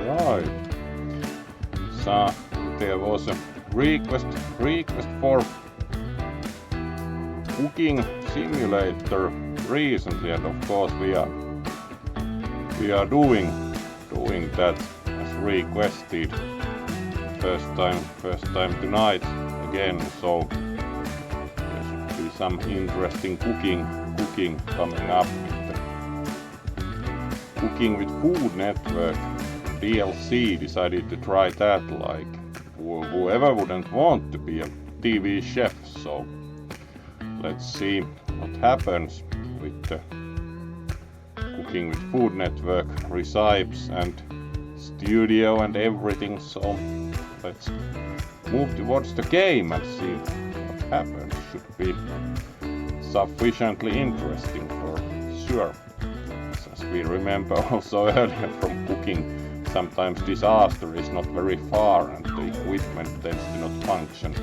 Alright. So there was a request for cooking simulator recently, and of course we are doing that as requested. First time tonight again, so there should be some interesting cooking coming up with the Cooking with Food Network DLC. Decided to try that, like whoever wouldn't want to be a TV chef, so let's see what happens with the Cooking with Food Network recipes and studio and everything. So let's move towards the game and see what happens. Should be sufficiently interesting for sure. As we remember also earlier from cooking, sometimes disaster is not very far and the equipment tends to not function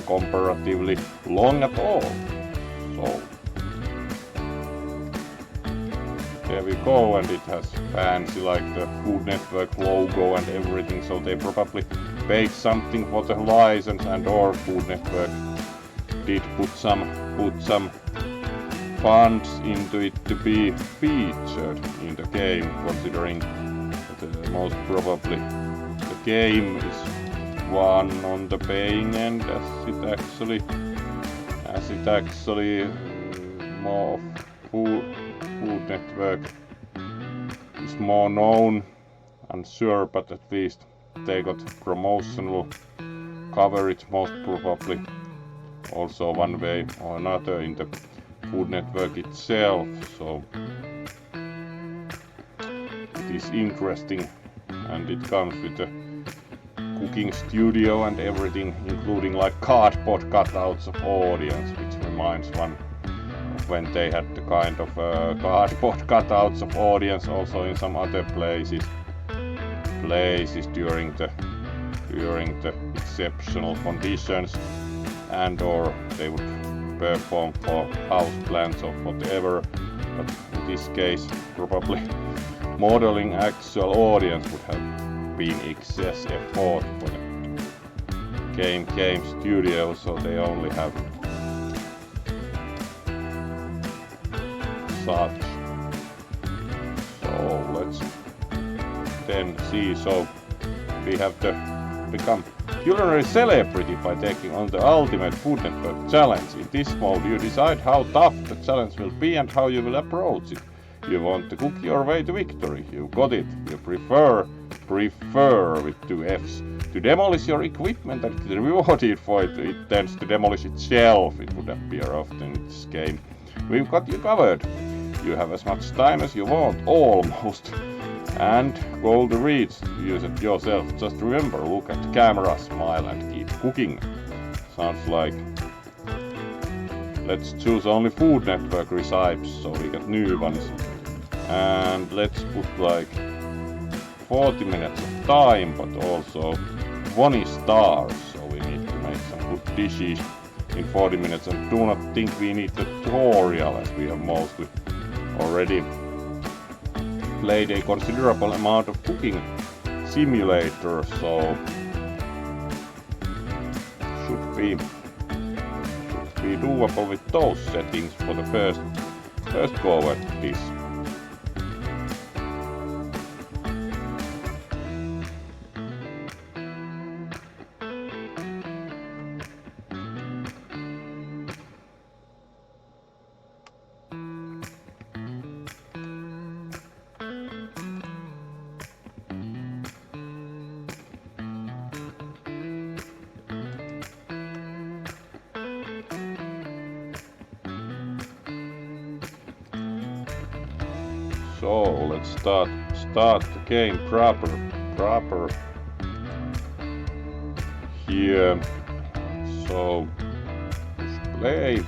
comparatively long at all. So there we go, and it has fancy like the Food Network logo and everything, so they probably paid something for the license, and or Food Network did put some funds into it to be featured in the game, considering that most probably the game is one on the paying end, as it actually more Food Network is more known and sure, but at least they got promotional coverage most probably also one way or another in the Food Network itself, so it is interesting, and it comes with a cooking studio and everything, including like cardboard cutouts of audience, which reminds one of when they had the kind of cardboard cutouts of audience also in some other places during the exceptional conditions, and or they would perform for house plants or whatever, but in this case probably modeling actual audience would have been excess effort for the game studio, so they only have such. So let's then see. So we have to become culinary celebrity by taking on the ultimate Food Network challenge. In this mode you decide how tough the challenge will be and how you will approach it. You want to cook your way to victory. You got it. You prefer with 2 F's to demolish your equipment and get rewarded for it. It tends to demolish itself. It would appear often in this game. We've got you covered. You have as much time as you want, almost. And goal to reach, use it yourself. Just remember, look at the camera, smile and keep cooking. Sounds like let's choose only Food Network recipes so we get new ones. And let's put like 40 minutes of time, but also 20 stars, so we need to make some good dishes in 40 minutes, and do not think we need the tutorial, as we have mostly already played a considerable amount of cooking simulator, so should be doable with those settings for the first go at this. So let's start the game proper here. So push play.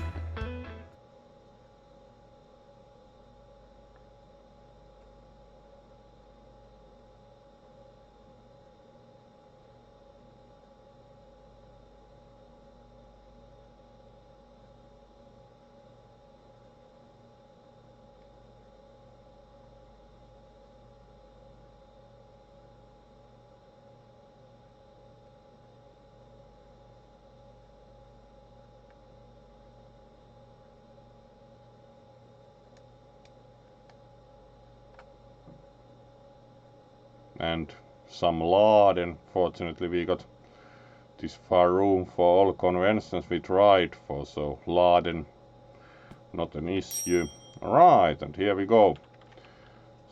and some lard, and fortunately we got this far room for all conventions we tried for, so Laden not an issue. Alright, and here we go.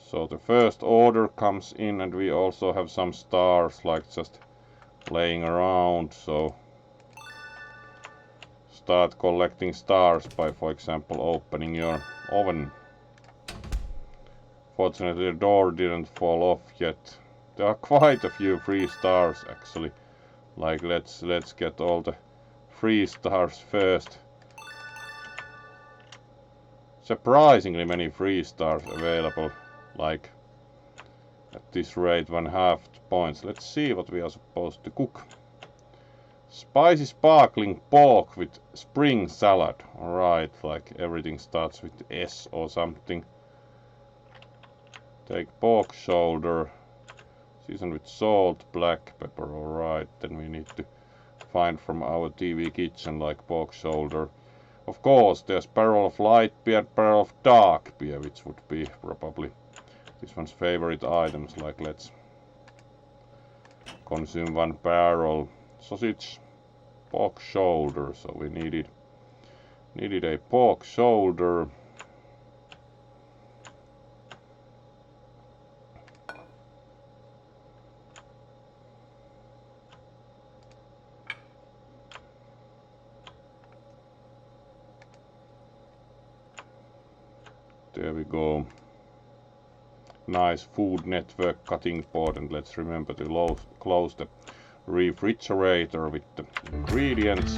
So the first order comes in, and we also have some stars like just laying around, so start collecting stars by, for example, opening your oven. Fortunately the door didn't fall off yet. There are quite a few free stars actually. Like let's get all the free stars first. Surprisingly many free stars available, like at this rate 1/2 points. Let's see what we are supposed to cook. Spicy sparkling pork with spring salad. Alright, like everything starts with S or something. Take pork shoulder, season with salt, black pepper. Alright, then we need to find from our TV kitchen like pork shoulder. Of course, there's barrel of light beer, barrel of dark beer, which would be probably this one's favorite items. Like let's consume 1 barrel. Sausage, pork shoulder. So we needed a pork shoulder. There we go. Nice Food Network cutting board, and let's remember to close the refrigerator with the ingredients.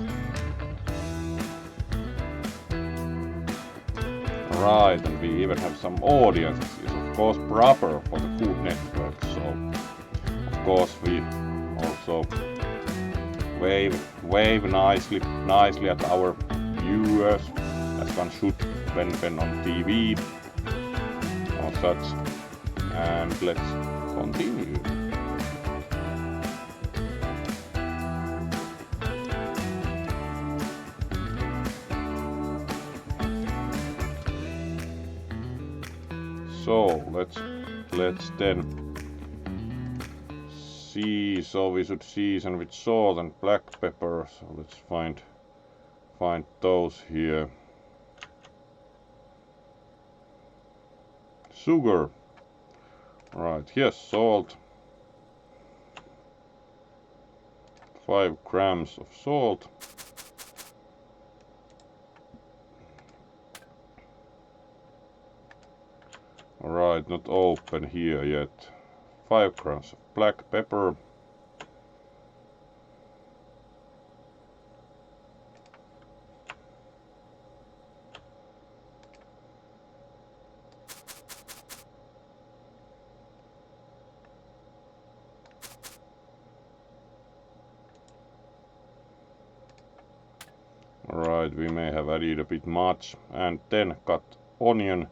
Right, and we even have some audiences. It's of course proper for the Food Network, so of course we also wave nicely at our viewers, as one should when on TV or such. And let's continue. So let's then see. So we should season with salt and black pepper. So let's find those here. Sugar. Right, here's salt. 5 grams of salt. Alright, not open here yet. 5 grams of black pepper. Alright, we may have added a bit much. And then cut onion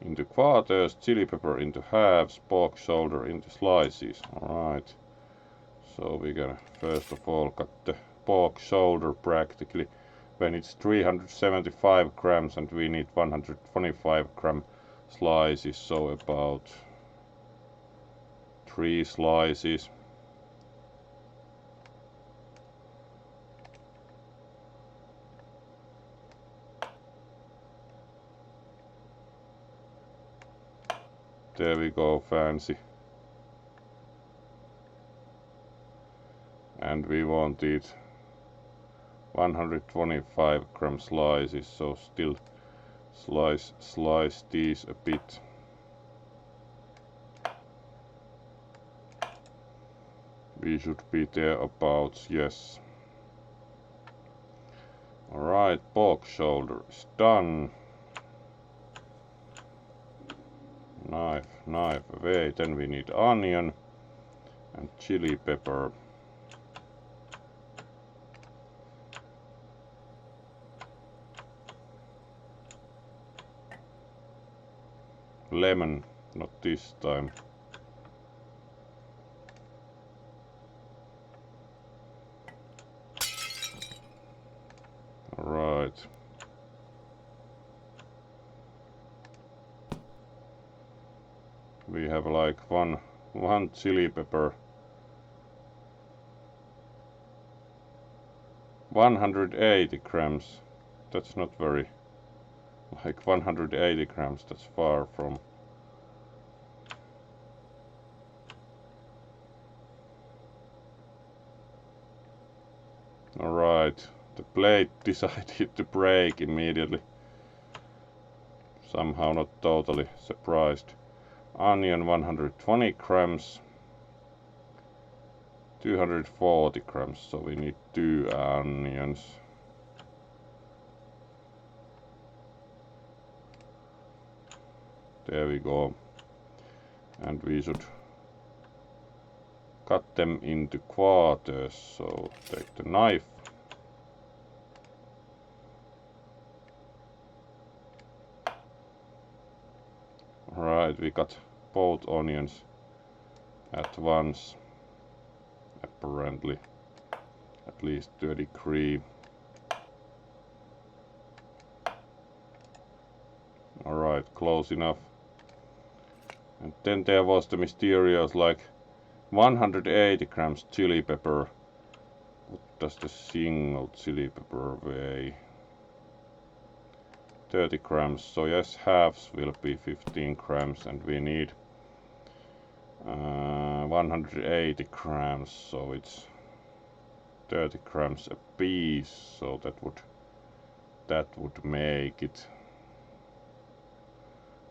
into quarters, chili pepper into halves, pork shoulder into slices. Alright, so we're gonna first of all cut the pork shoulder practically when it's 375 grams and we need 125 gram slices, so about 3 slices. There we go, fancy. And we wanted 125 gram slices, so still slice these a bit. We should be there about, yes. Alright, pork shoulder is done. Knife away. Then we need onion and chili pepper. Lemon, not this time. Alright. We have like one 1 chili pepper, 180 grams. That's not very, like 180 grams, that's far from. Alright, the blade decided to break immediately. Somehow not totally surprised. Onion 120 grams, 240 grams, so we need 2 onions. There we go. And we should cut them into quarters, so take the knife. Alright, we cut both onions at once, apparently, at least to a degree. Alright, close enough. And then there was the mysterious, like 180 grams chili pepper. What does the single chili pepper weigh? 30 grams, so yes, halves will be 15 grams, and we need 180 grams, so it's 30 grams a piece, so that would make it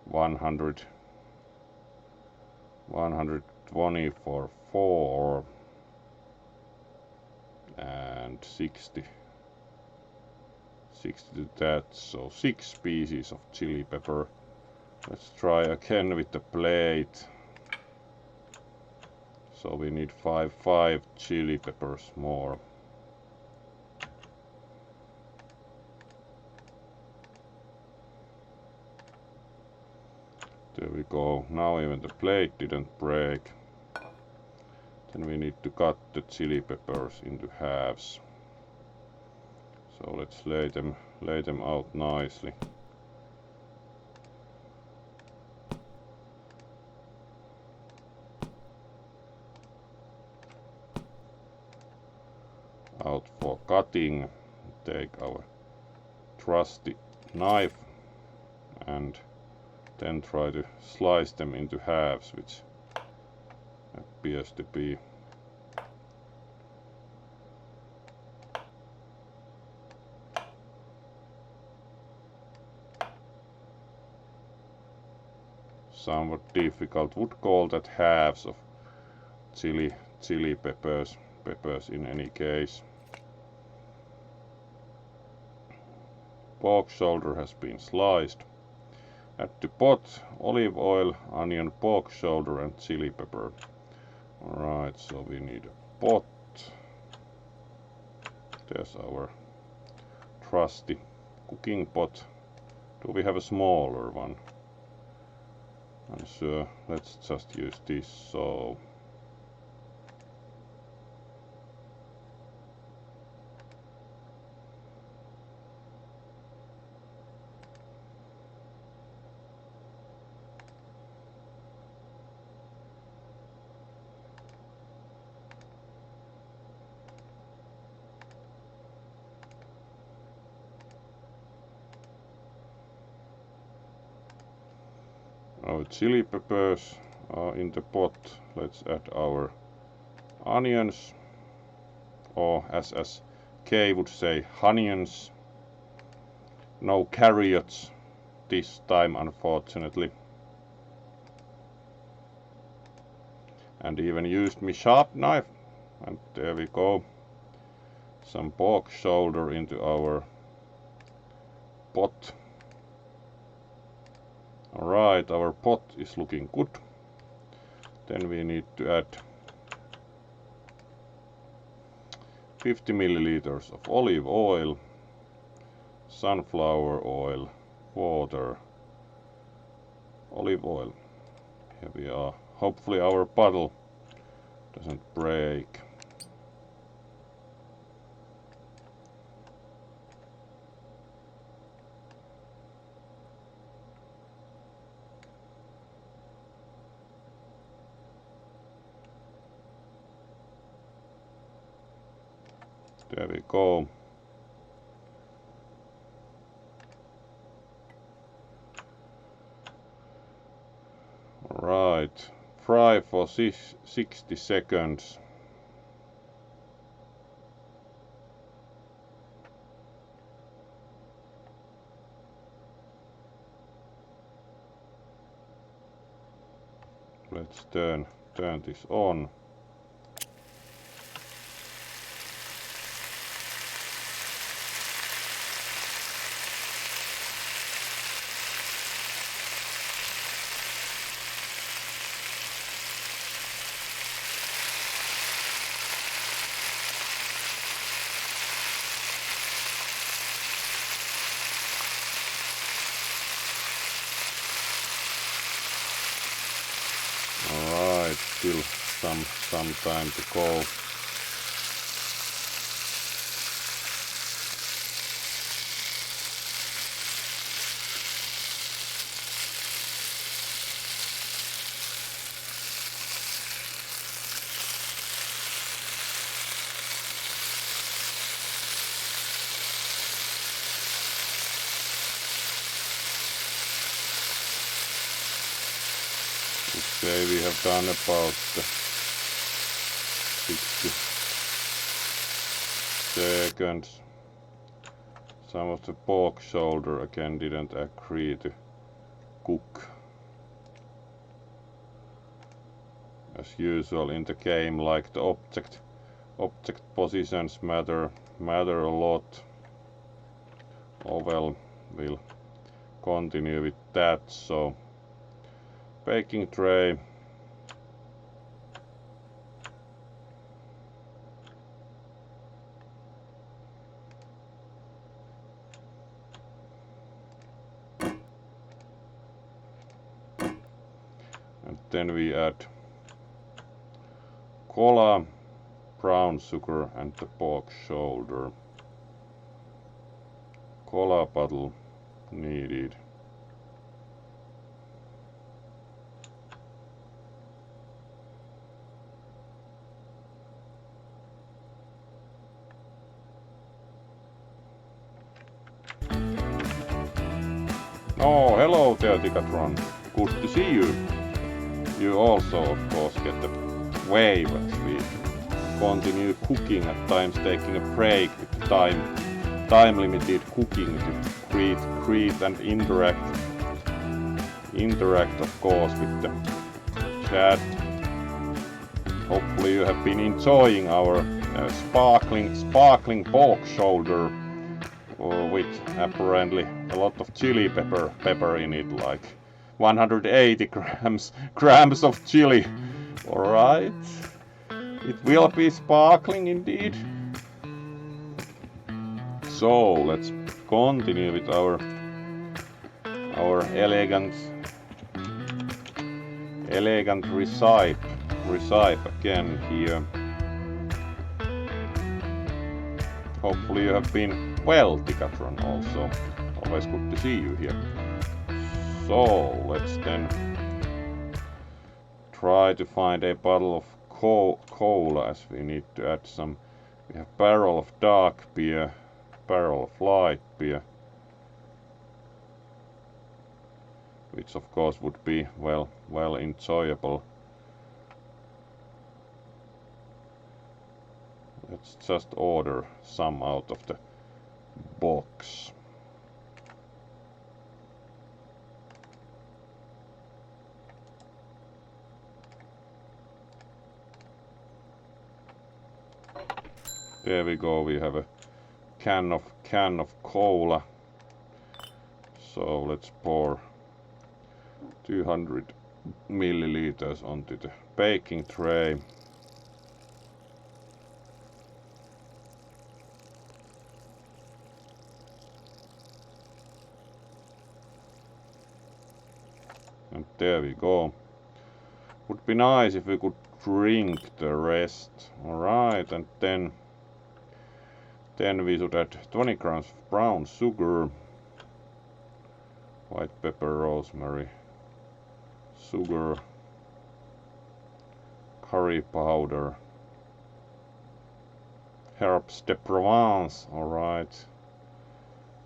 120 for 4 and 60 to that, so 6 pieces of chili pepper. Let's try again with the plate. So we need 5 chili peppers more. There we go. Now even the plate didn't break. Then we need to cut the chili peppers into halves. So let's lay them out nicely. Out for cutting. Take our trusty knife and then try to slice them into halves, which appears to be somewhat difficult. Would call that halves of chili peppers in any case. Pork shoulder has been sliced. Add the pot, olive oil, onion, pork shoulder and chili pepper. Alright, so we need a pot. There's our trusty cooking pot. Do we have a smaller one? I'm sure, let's just use this. So our chili peppers are in the pot. Let's add our onions, or as Kay would say, onions. No carrots this time, unfortunately. And even used my sharp knife. And there we go. Some pork shoulder into our pot. Alright, our pot is looking good. Then we need to add 50 milliliters of olive oil, sunflower oil, water, olive oil. Here we are. Hopefully our bottle doesn't break. There we go. Right, fry for 60 seconds. Let's turn this on. Alright, still some time to go. Okay, we have done about 60 seconds. Some of the pork shoulder again didn't agree to cook. As usual in the game, like the object positions matter a lot. Oh well, we'll continue with that. So baking tray. And then we add cola, brown sugar and the pork shoulder. Cola bottle needed. Oh, hello there, Tikatron. Good to see you. You also, of course, get the wave as we continue cooking, at times taking a break with the time-limited cooking to greet and interact, of course, with the chat. Hopefully you have been enjoying our sparkling pork shoulder, with apparently a lot of chili pepper in it, like 180 grams of chili. Alright, it will be sparkling indeed. So let's continue with our elegant recipe again here. Hopefully you have been well, Tikatron, also. Always good to see you here. So let's then try to find a bottle of cola, as we need to add some. We have barrel of dark beer, barrel of light beer, which of course would be well enjoyable. Let's just order some out of the box. There we go, we have a can of cola. So let's pour 200 milliliters onto the baking tray. And there we go. Would be nice if we could drink the rest. Alright, and then we should add 20 grams of brown sugar, white pepper, rosemary, sugar, curry powder, Herbs de Provence, alright.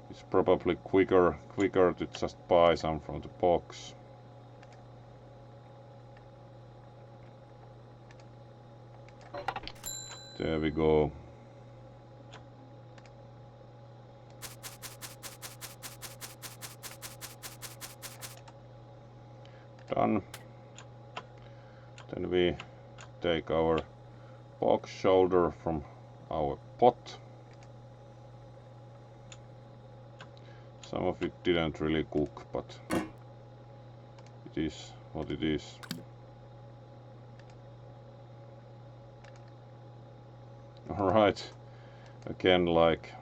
It's probably quicker to just buy some from the box. There we go. Done. Then we take our box shoulder from our pot. Some of it didn't really cook, but it is what it is. Alright, again like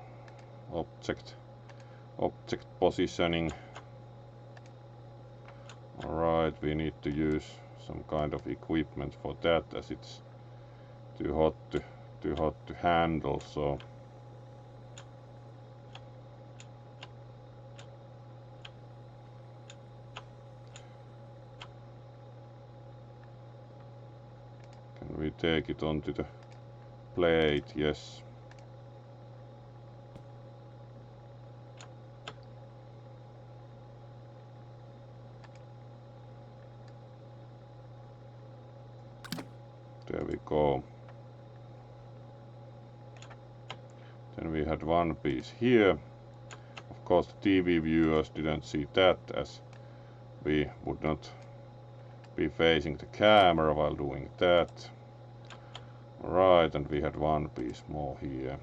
object positioning. Alright, we need to use some kind of equipment for that, as it's too hot to handle, so can we take it onto the plate? Yes. There we go. Then we had one piece here. Of course the TV viewers didn't see that, as we would not be facing the camera while doing that. Alright, and we had one piece more here.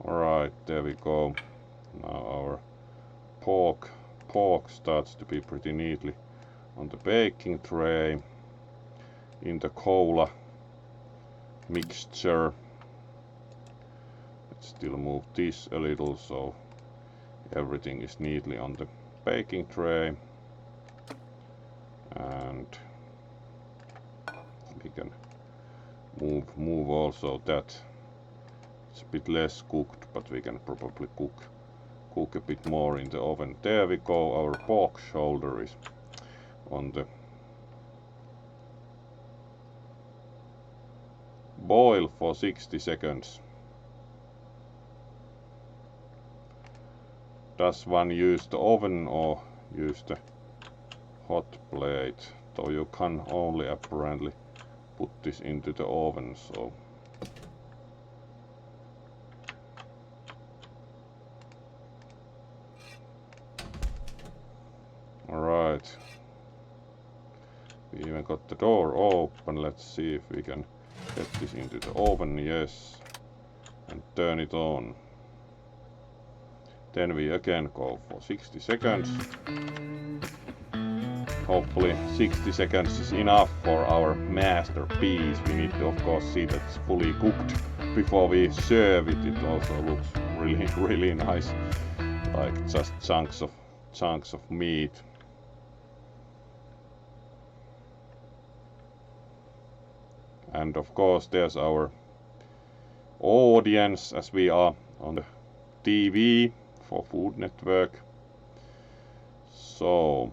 Alright, there we go. Now our pork starts to be pretty neatly on the baking tray in the cola mixture. Let's still move this a little so everything is neatly on the baking tray, and we can move also that. It's a bit less cooked, but we can probably cook a bit more in the oven. There we go, our pork shoulder is on the boil for 60 seconds. Does one use the oven or use the hot plate? Though you can only apparently put this into the oven, so alright. We even got the door open. Let's see if we can get this into the oven. Yes, and turn it on. Then we again go for 60 seconds. Hopefully 60 seconds is enough for our masterpiece. We need to of course see that it's fully cooked before we serve it. It also looks really nice, like just chunks of meat. And of course there's our audience, as we are on the TV for Food Network. So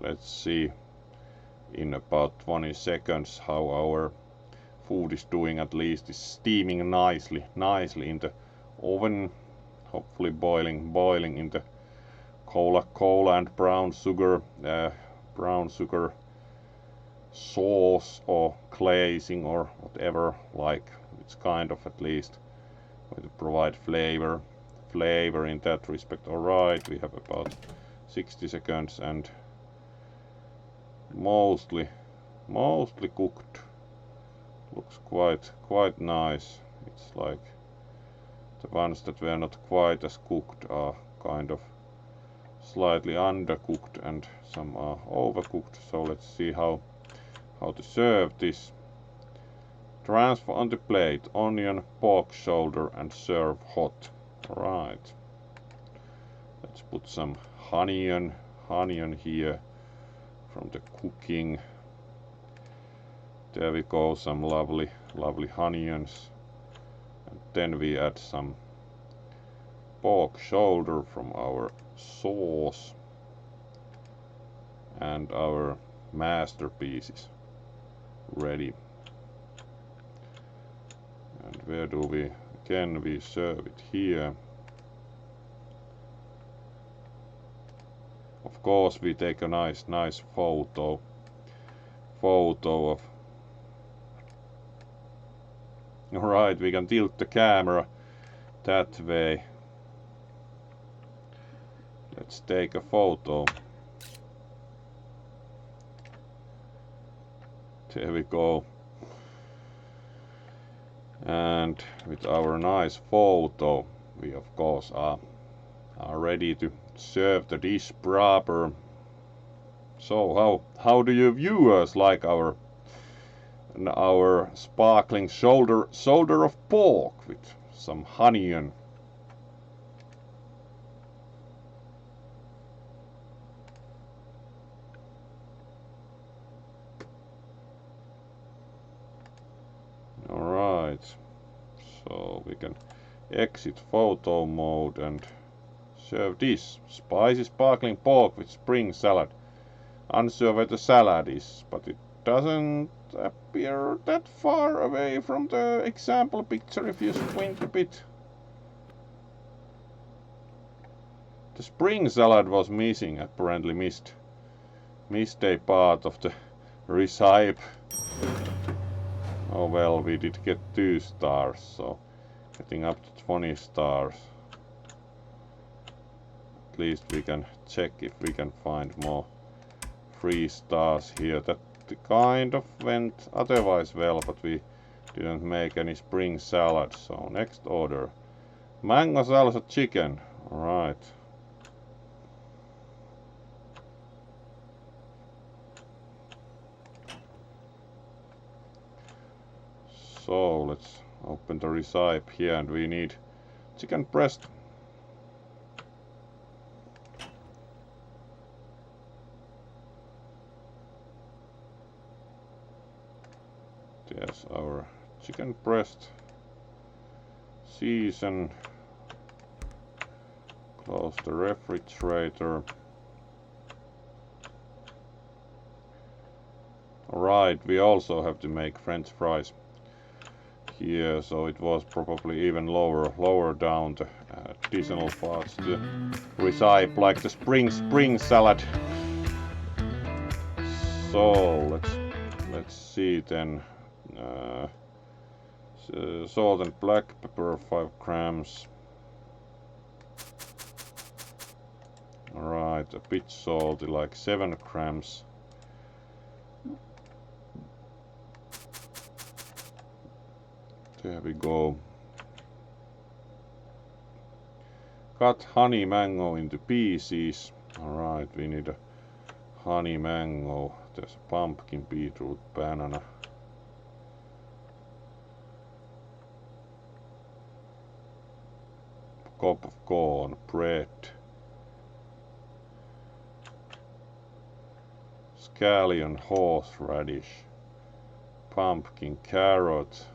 let's see in about 20 seconds how our food is doing. At least is steaming nicely in the oven, hopefully boiling in the cola and brown sugar sauce or glazing or whatever, like it's kind of at least going to provide flavor in that respect. Alright, we have about 60 seconds and mostly cooked. Looks quite nice. It's like the ones that were not quite as cooked are kind of slightly undercooked and some are overcooked. So let's see how to serve this. Transfer on the plate, onion, pork shoulder, and serve hot. Alright. Let's put some onion here from the cooking. There we go, some lovely onions. And then we add some pork shoulder from our sauce and our masterpieces ready. And where do we, again we serve it here. Of course we take a nice photo of. Alright, we can tilt the camera that way. Let's take a photo. There we go. And with our nice photo, we of course are ready to serve the dish proper. So how do you viewers like our sparkling shoulder of pork with some onion? Alright, so we can exit photo mode and serve this spicy sparkling pork with spring salad. Unsure where the salad is, but it doesn't appear that far away from the example picture if you squint a bit. The spring salad was missing, apparently missed a part of the recipe. Oh well, we did get 2 stars, so getting up to 20 stars. At least we can check if we can find more 3 stars here. That kind of went otherwise well, but we didn't make any spring salad. So next order, mango salsa chicken. Alright. So let's open the recipe here, and we need chicken breast. There's our chicken breast. Season. Close the refrigerator. Alright, we also have to make French fries here, so it was probably even lower down the additional parts to recipe, like the spring salad. So let's see then. Salt and black pepper 5 grams. Alright, a bit salty, like 7 grams. There we go. Cut honey mango into pieces. Alright, we need a honey mango. There's pumpkin, beetroot, banana. Cup of corn, bread. Scallion, horseradish. Pumpkin, carrot.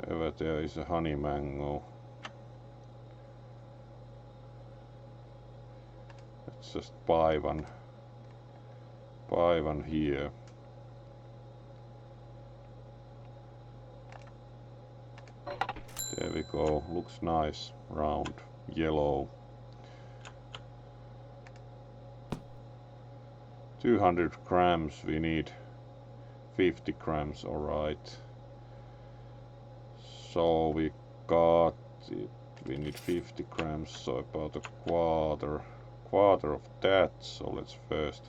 Over there is a honey mango. Let's just buy one here. There we go, looks nice, round, yellow. 200 grams, we need 50 grams, alright. So we got it, we need 50 grams, so about a quarter of that. So let's first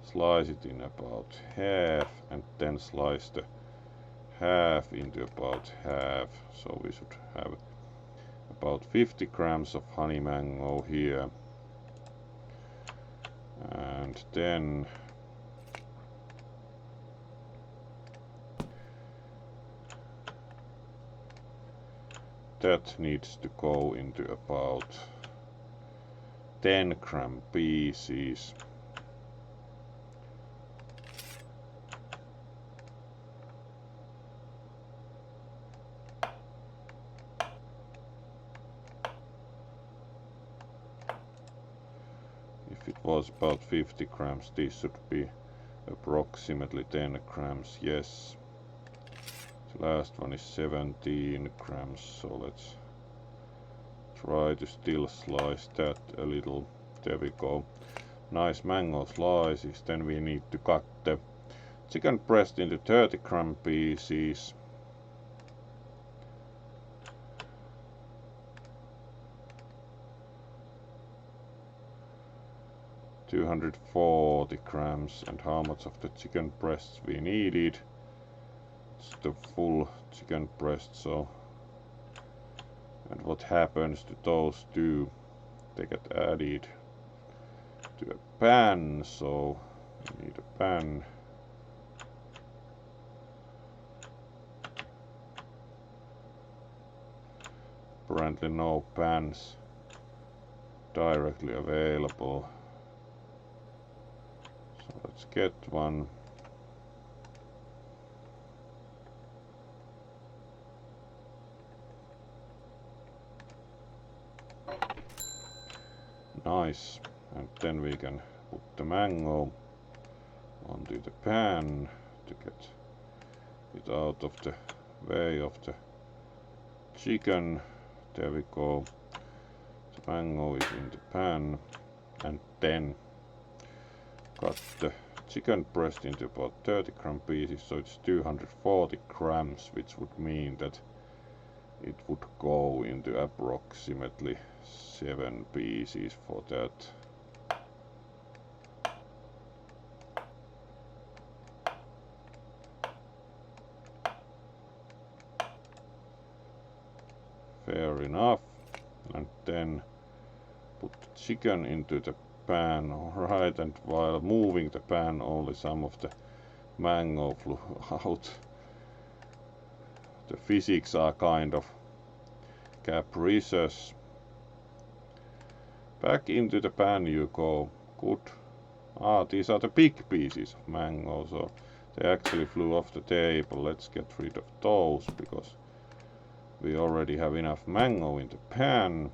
slice it in about half, and then slice the half into about half. So we should have about 50 grams of honey mango here. And then that needs to go into about 10 gram pieces. was about 50 grams. This should be approximately 10 grams. Yes. The last one is 17 grams. So let's try to still slice that a little. There we go. Nice mango slices. Then we need to cut the chicken breast into 30-gram pieces. $240 and how much of the chicken breasts we needed? It's the full chicken breast. So, and what happens to those two? They get added to a pan, so we need a pan. Apparently no pans directly available. So let's get one. Nice. And then we can put the mango onto the pan to get it out of the way of the chicken. There we go. The mango is in the pan. And then cut the chicken breast into about 30-gram pieces, so it's 240 grams, which would mean that it would go into approximately 7 pieces for that. Fair enough. And then put the chicken into the pan. Alright, and while moving the pan, only some of the mango flew out. The physics are kind of capricious. Back into the pan you go. Good. Ah, these are the big pieces of mango, so they actually flew off the table. Let's get rid of those because we already have enough mango in the pan.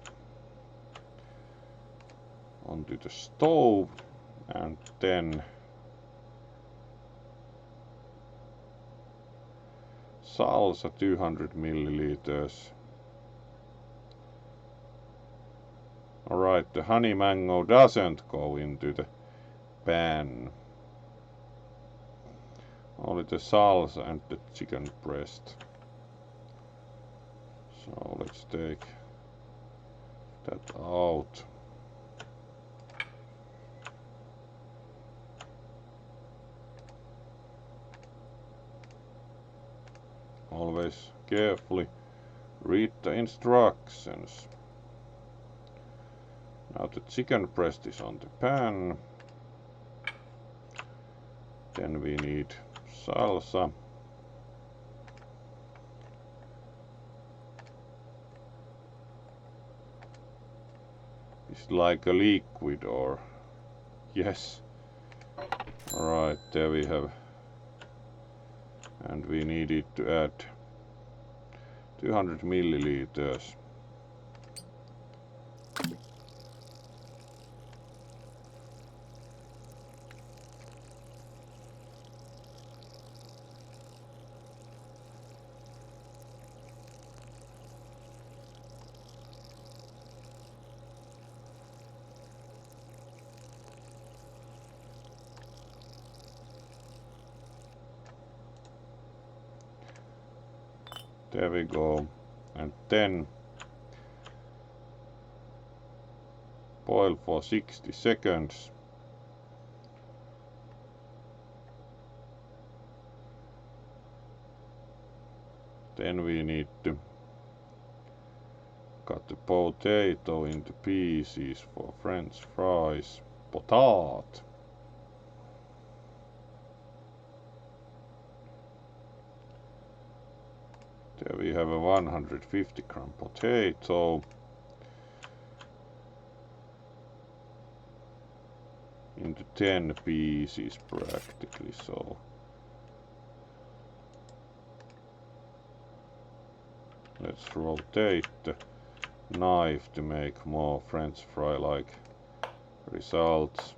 Onto the stove, and then salsa 200 milliliters. Alright, the honey mango doesn't go into the pan. Only the salsa and the chicken breast. So let's take that out. Always carefully read the instructions. Now the chicken breast is on the pan. Then we need salsa. It's like a liquid, or yes. Alright, there we have. And we needed to add 200 milliliters. There we go. And then boil for 60 seconds. Then we need to cut the potato into pieces for French fries. Potato. There we have a 150-gram potato. Into 10 pieces practically, so let's rotate the knife to make more French fry-like results.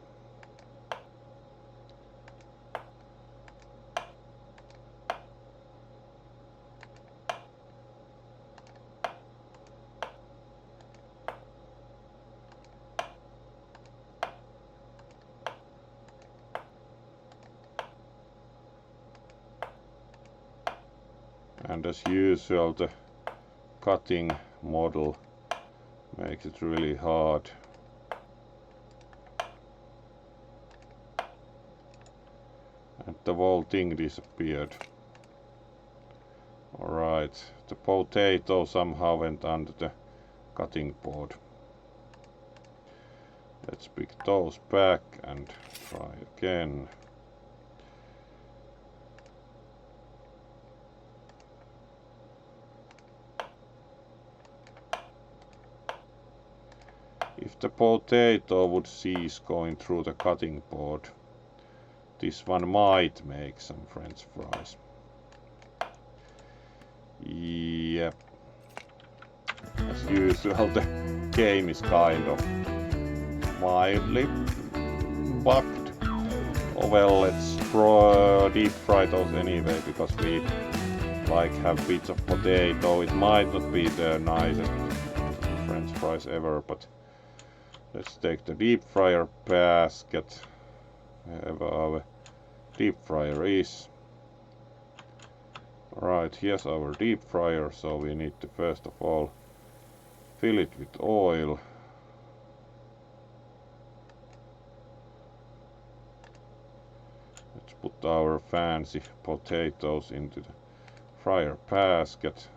And as usual, the cutting model makes it really hard. And the whole thing disappeared. Alright, the potato somehow went under the cutting board. Let's pick those back and try again. If the potato would cease going through the cutting board, this one might make some French fries. Yep. As usual, the game is kind of mildly bugged. Oh well, let's deep fry those anyway, because we like have bits of potato. It might not be the nicest French fries ever, but let's take the deep fryer basket, wherever our deep fryer is. Right, here's our deep fryer, so we need to first of all fill it with oil. Let's put our fancy potatoes into the fryer basket.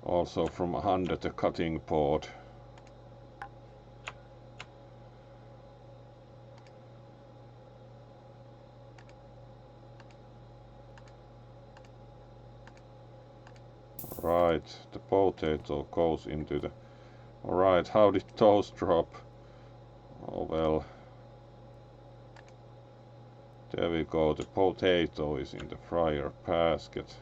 Also from under the cutting board. Right, the potato goes into the... Alright, how did those drop? Oh well. There we go, the potato is in the fryer basket.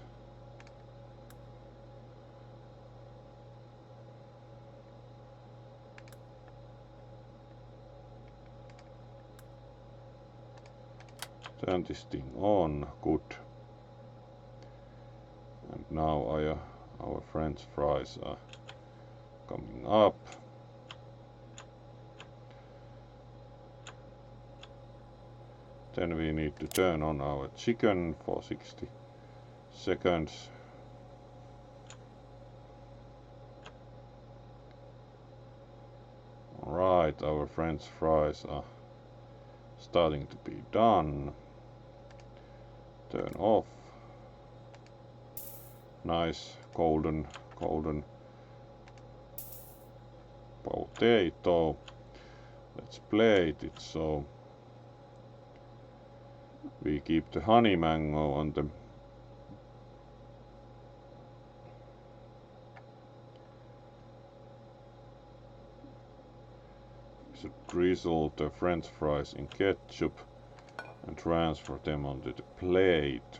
Turn this thing on, good. And now our French fries are coming up. Then we need to turn on our chicken for 60 seconds. Alright, our French fries are starting to be done. Turn off. Nice golden potato. Let's plate it so we keep the honey mango on the should drizzle the French fries in ketchup and transfer them onto the plate.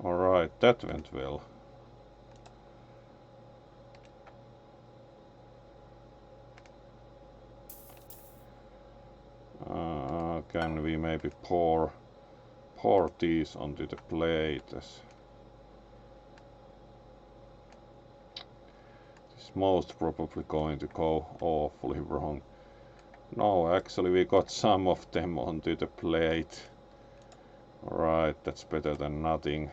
Alright, that went well. Can we maybe pour these onto the plate? It's most probably going to go awfully wrong. No, actually we got some of them onto the plate. Alright, that's better than nothing.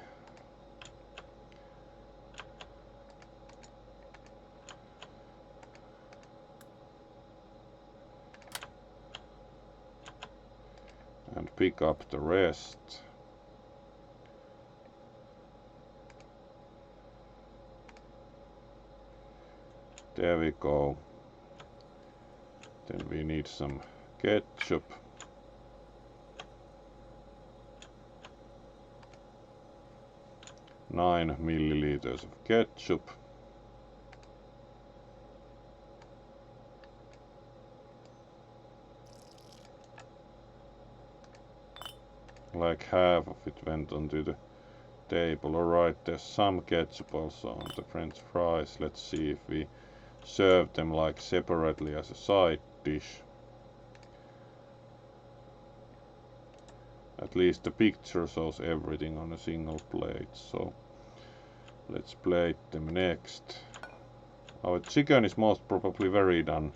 And pick up the rest. There we go. Then we need some ketchup. Nine milliliters of ketchup. Like half of it went onto the table. Alright, there's some ketchup also on the French fries. Let's see if we serve them like separately as a side dish. at least the picture shows everything on a single plate. So let's plate them next. Our chicken is most probably very done.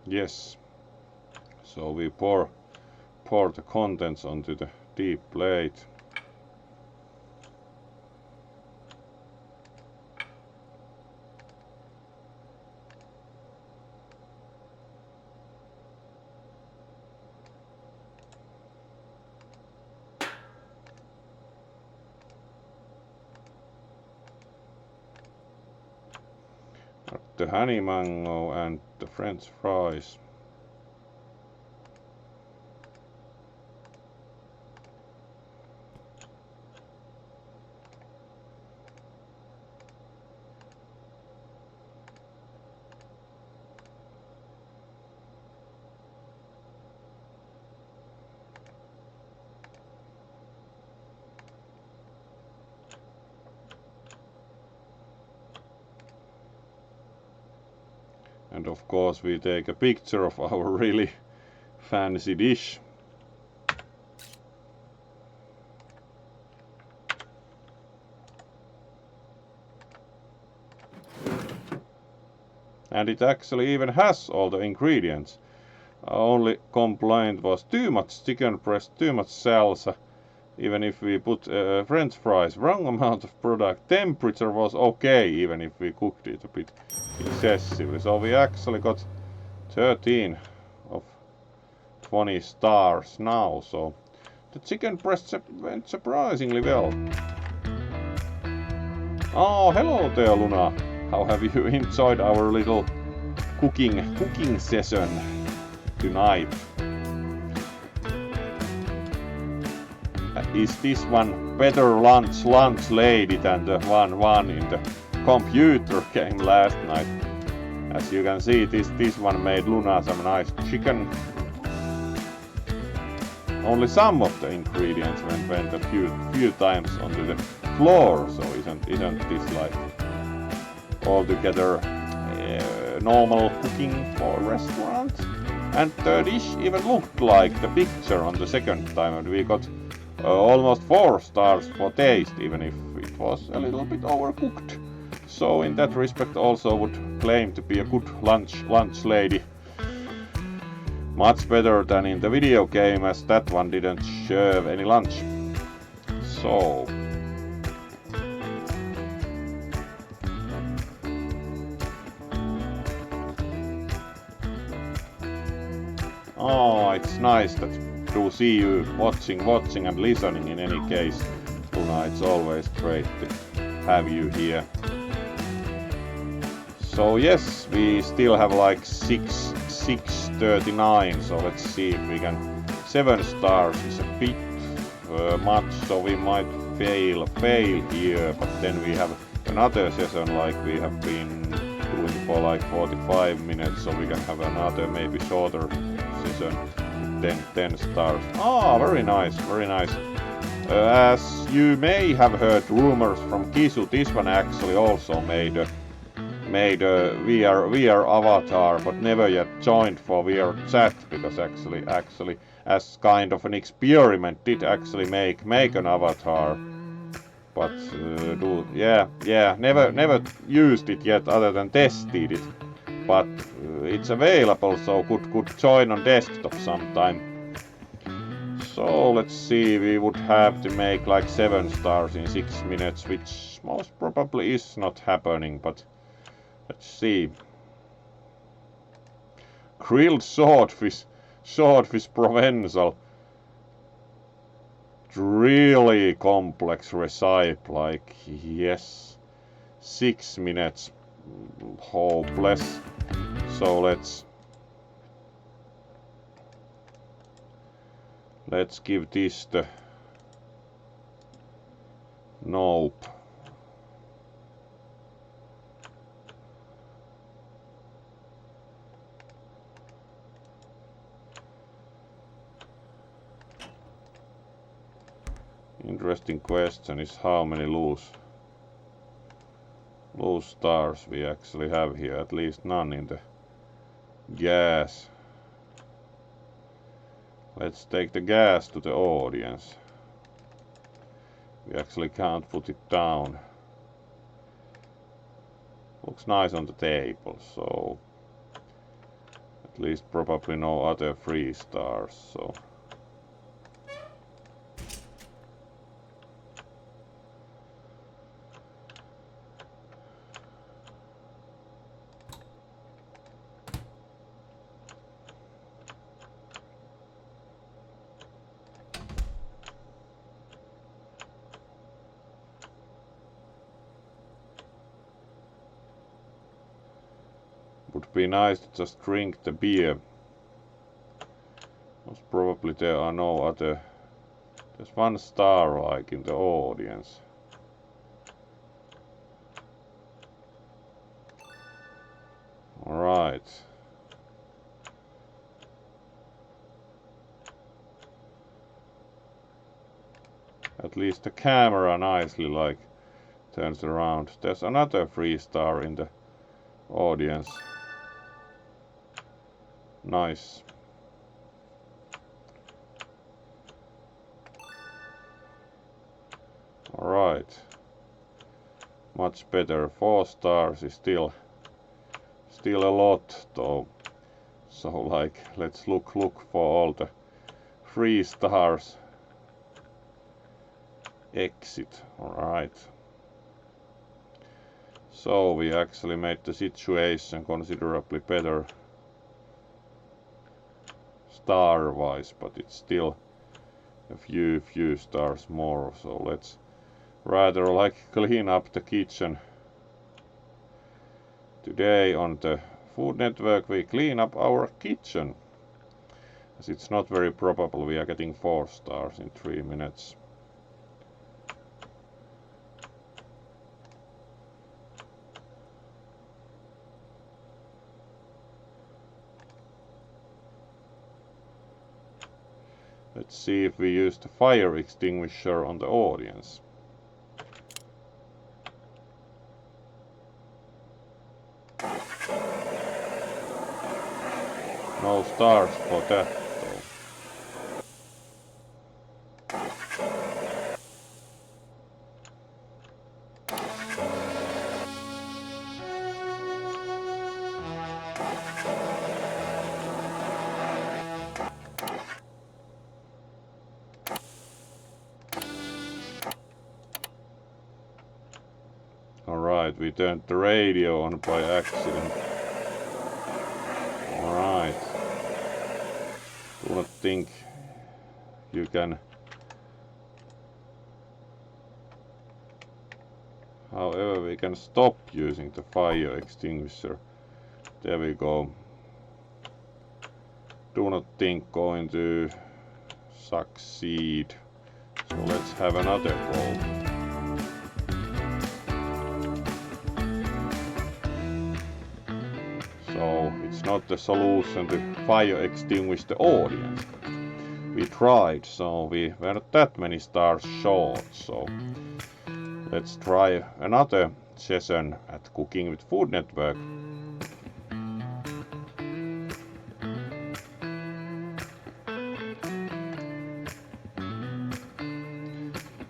Yes. So we pour the contents onto the deep plate. The honey mango and the French fries. And of course we take a picture of our really fancy dish. And it actually even has all the ingredients. Our only complaint was too much chicken breast, too much salsa. Even if we put French fries, wrong amount of product. Temperature was okay, even if we cooked it a bit excessively. So we actually got 13 of 20 stars now. So the chicken breast went surprisingly well. Oh, hello there, Luna. How have you enjoyed our little cooking session tonight? Is this one better lunch lady than the one in the computer game last night? As you can see, this one made Luna some nice chicken. Only some of the ingredients went a few times onto the floor, so isn't this like altogether normal cooking for a restaurant? And the dish even looked like the picture on the second time, and we got almost 4 stars for taste, even if it was a little bit overcooked. So in that respect also would claim to be a good lunch lady. Much better than in the video game, as that one didn't serve any lunch. So oh, it's nice to see you watching and listening in any case. Luna, it's always great to have you here. So yes, we still have like 639, so let's see if we can. 7 stars is a bit much, so we might fail here, but then we have another session like we have been doing for like 45 minutes, so we can have another maybe shorter session. 10 stars. Ah, very nice. As you may have heard rumors from Kisu, this one actually also made a VR avatar, but never yet joined for VR chat, because actually as kind of an experiment did actually make an avatar, but never used it yet other than tested it. But it's available, so could join on desktop sometime. So let's see, we would have to make like 7 stars in 6 minutes, which most probably is not happening, but let's see. Grilled swordfish Provençal. Really complex recipe, like yes, 6 minutes. Oh bless. So let's give this the nope. Interesting question is how many loose stars we actually have here. At least none in the gas. Let's take the gas to the audience. We actually can't put it down. Looks nice on the table, so at least probably no other 3 stars, so would be nice to just drink the beer. Most probably there are no other. There's 1 star like in the audience. Alright. At least the camera nicely like turns around. There's another 3 star in the audience. Nice. Alright. Much better. 4 stars is still a lot though. So like let's look for all the 3 stars. Exit. Alright. So we actually made the situation considerably better star wise, but it's still a few stars more, so let's rather like clean up the kitchen. Today on the Food Network we clean up our kitchen, as it's not very probable we are getting 4 stars in 3 minutes. Let's see if we use the fire extinguisher on the audience. No stars for that though. Alright, we turned the radio on by accident. Alright. Do not think you can. However, we can stop using the fire extinguisher. There we go. Do not think going to succeed. So let's have another go. So it's not the solution to fire extinguish the audience. We tried, so we were not that many stars short. So let's try another session at Cooking with Food Network.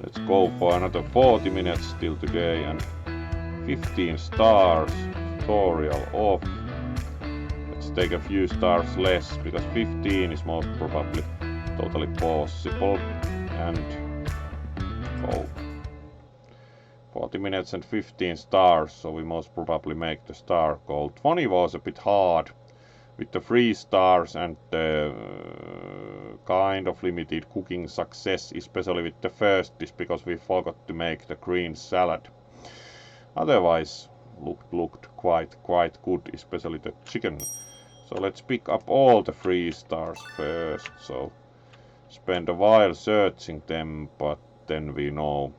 Let's go for another 40 minutes still today and 15 stars. Tutorial off. Let's take a few stars less because 15 is most probably totally possible. And go. 40 minutes and 15 stars, so we most probably make the star goal. 20 was a bit hard with the 3 stars and the kind of limited cooking success, especially with the first dish because we forgot to make the green salad. Otherwise looked quite good, especially the chicken. So let's pick up all the 3 stars first. So spend a while searching them, but then we know.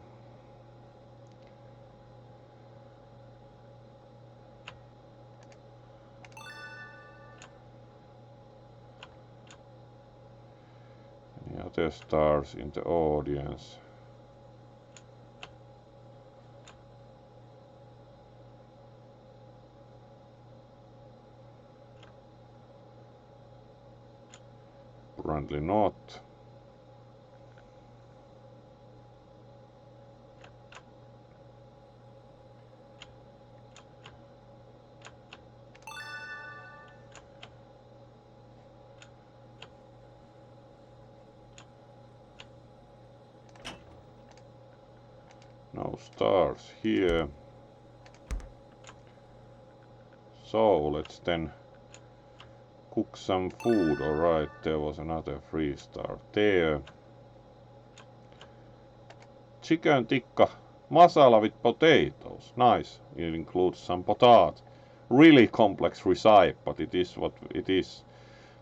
Any other stars in the audience? Apparently not. No stars here. So let's then cook some food. Alright, there was another 3-star there. Chicken tikka masala with potatoes. Nice. It includes some potat. Really complex recipe, but it is what it is.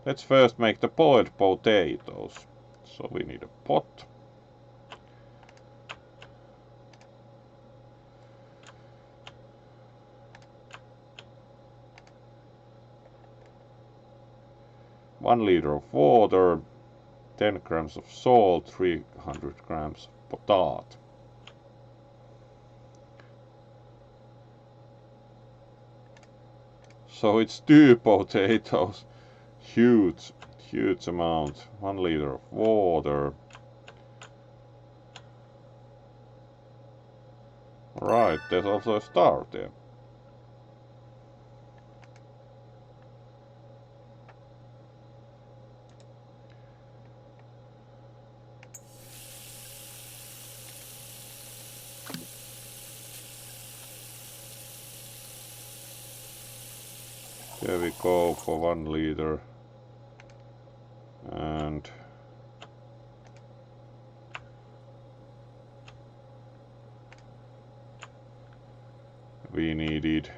Let's first make the boiled potatoes. So we need a pot. One liter of water, 10 grams of salt, 300 grams of potat. So it's 2 potatoes. Huge amount. 1 liter of water. Right, there's also a star there. There we go for 1 liter. And we needed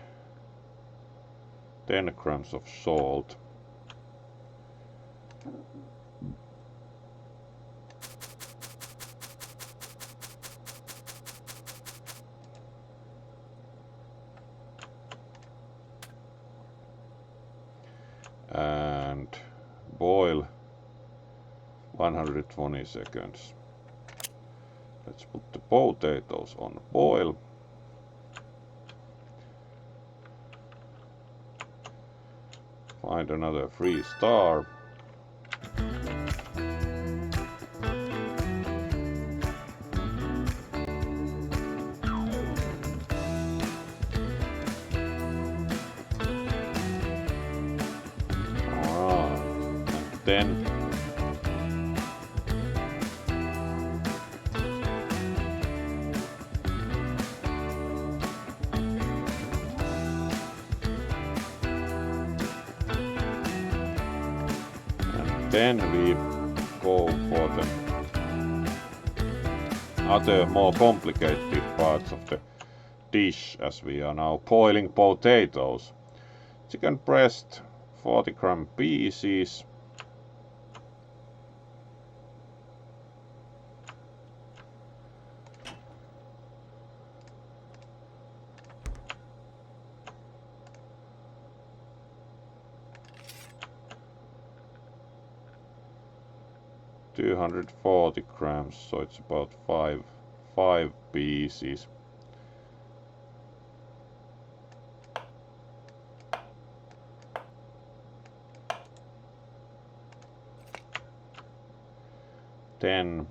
10 grams of salt. And boil 120 seconds. Let's put the potatoes on boil. Find another 3-star. Then we go for the other more complicated parts of the dish, as we are now boiling potatoes. Chicken breast, 40-gram pieces. $240 grams, so it's about five pieces. Then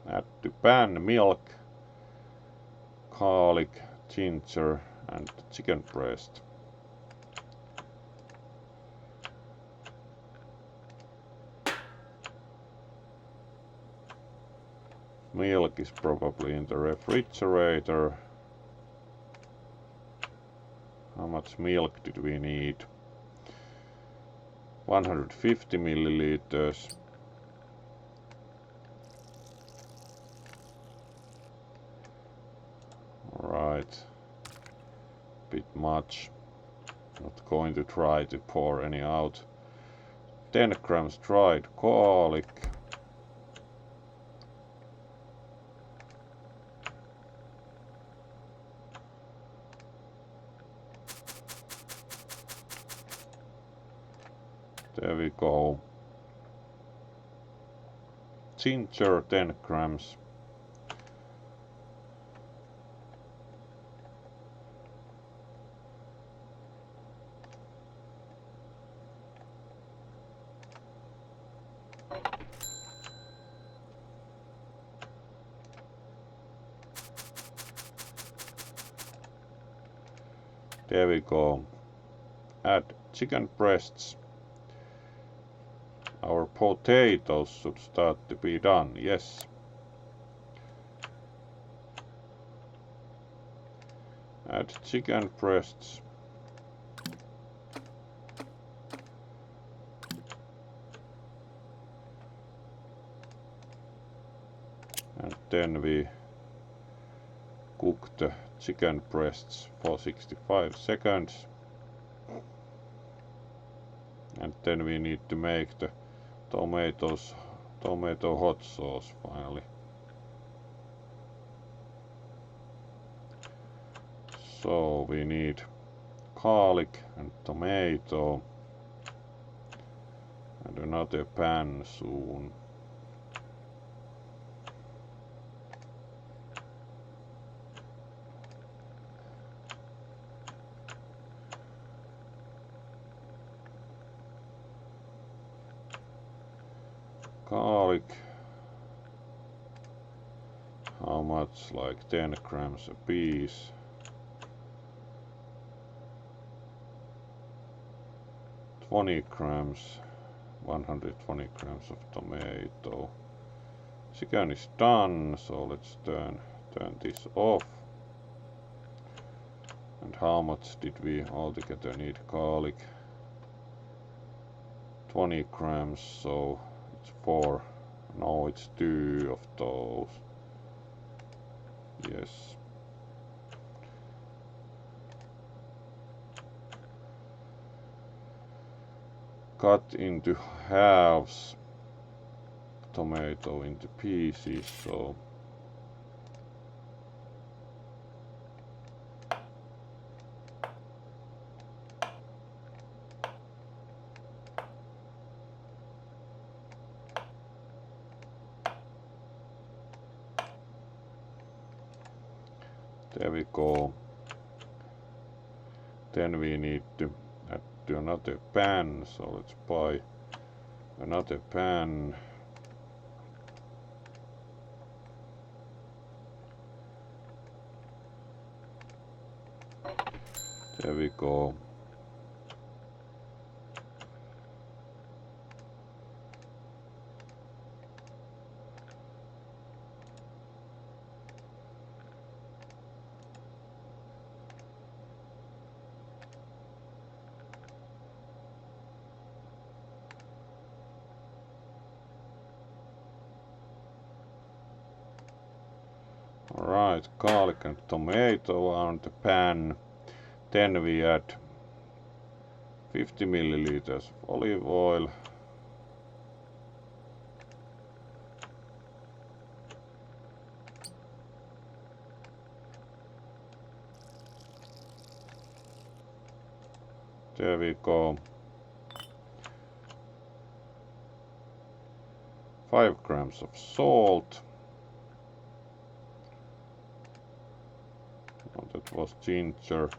add to pan milk, garlic, ginger and chicken breast. Milk is probably in the refrigerator. How much milk did we need? 150 milliliters. Alright, bit much. Not going to try to pour any out. 10 grams dried garlic. There we go. Ginger, 10 grams. There we go. Add chicken breasts. Our potatoes should start to be done, yes. Add chicken breasts. And then we cook the chicken breasts for 65 seconds. And then we need to make the tomato hot sauce finally. So we need garlic and tomato and another pan soon. Garlic, how much? Like 10 grams a piece. $20 grams, 120 grams of tomato. Chicken is done, so let's turn this off. And how much did we altogether need garlic? 20 grams, so it's 4. No, it's 2 of those. Yes. Cut into halves. Tomato into pieces, so there we go. Then we need to add to another pan, so let's buy another pan. There we go. Alright, garlic and tomato on the pan. Then we add 50 milliliters of olive oil. There we go. 5 grams of salt. Oh, that was ginger.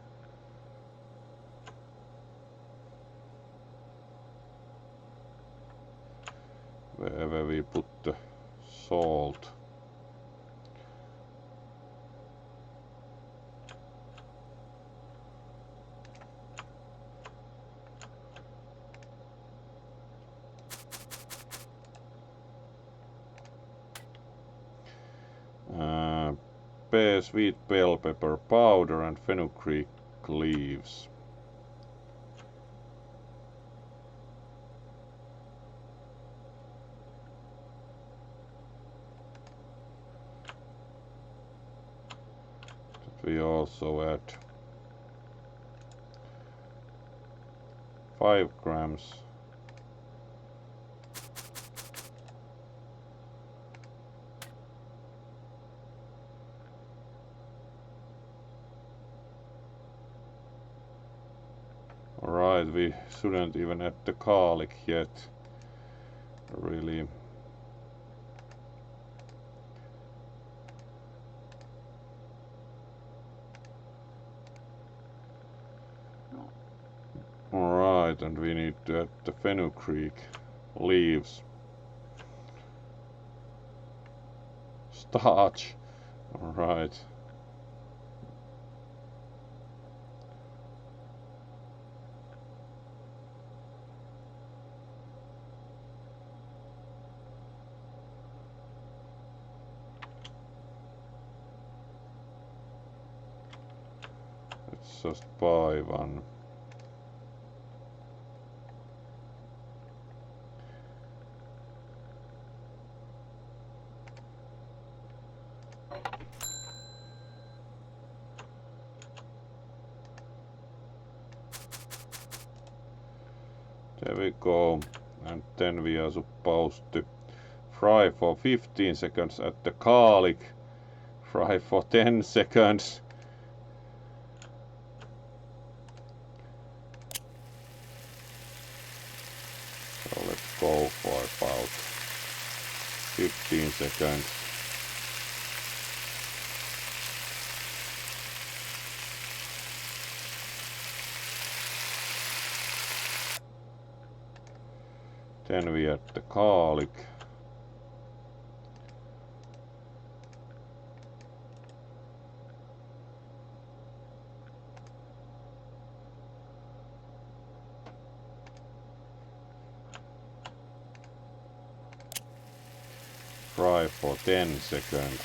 Wherever we put the salt. Sweet bell pepper powder and fenugreek leaves. We also add 5 grams. Alright, we shouldn't even add the garlic yet. Really. Alright, and we need to add the fenugreek leaves. touch. Alright. Let's just buy one. There we go, and then we are supposed to fry for 15 seconds at the garlic, fry for 10 seconds. So let's go for about 15 seconds. Then we add the garlic. Fry for 10 seconds.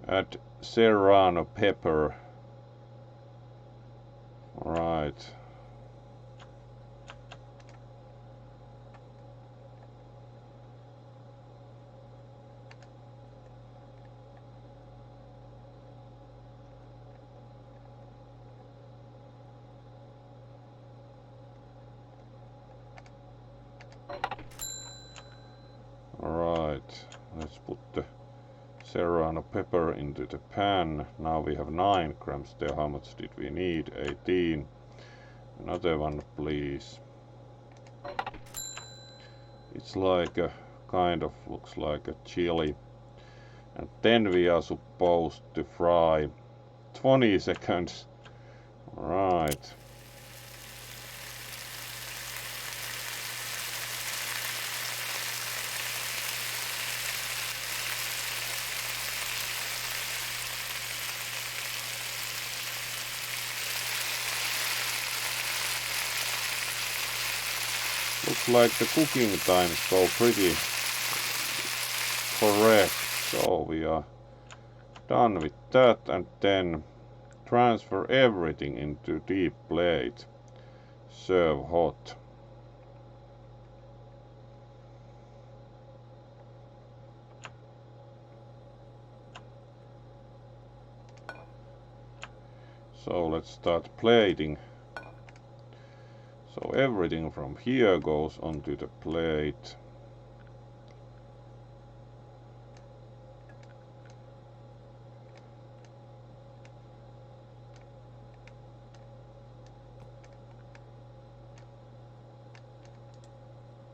Add serrano pepper. Alright. Alright, let's put the serrano pepper into the pan. Now we have 9 grams there. How much did we need? 18. Another one, please. It's like a kind of looks like a chili. And then we are supposed to fry 20 seconds. Alright. Looks like the cooking times go pretty correct. So we are done with that, and then transfer everything into deep plate. Serve hot. So let's start plating. So everything from here goes onto the plate.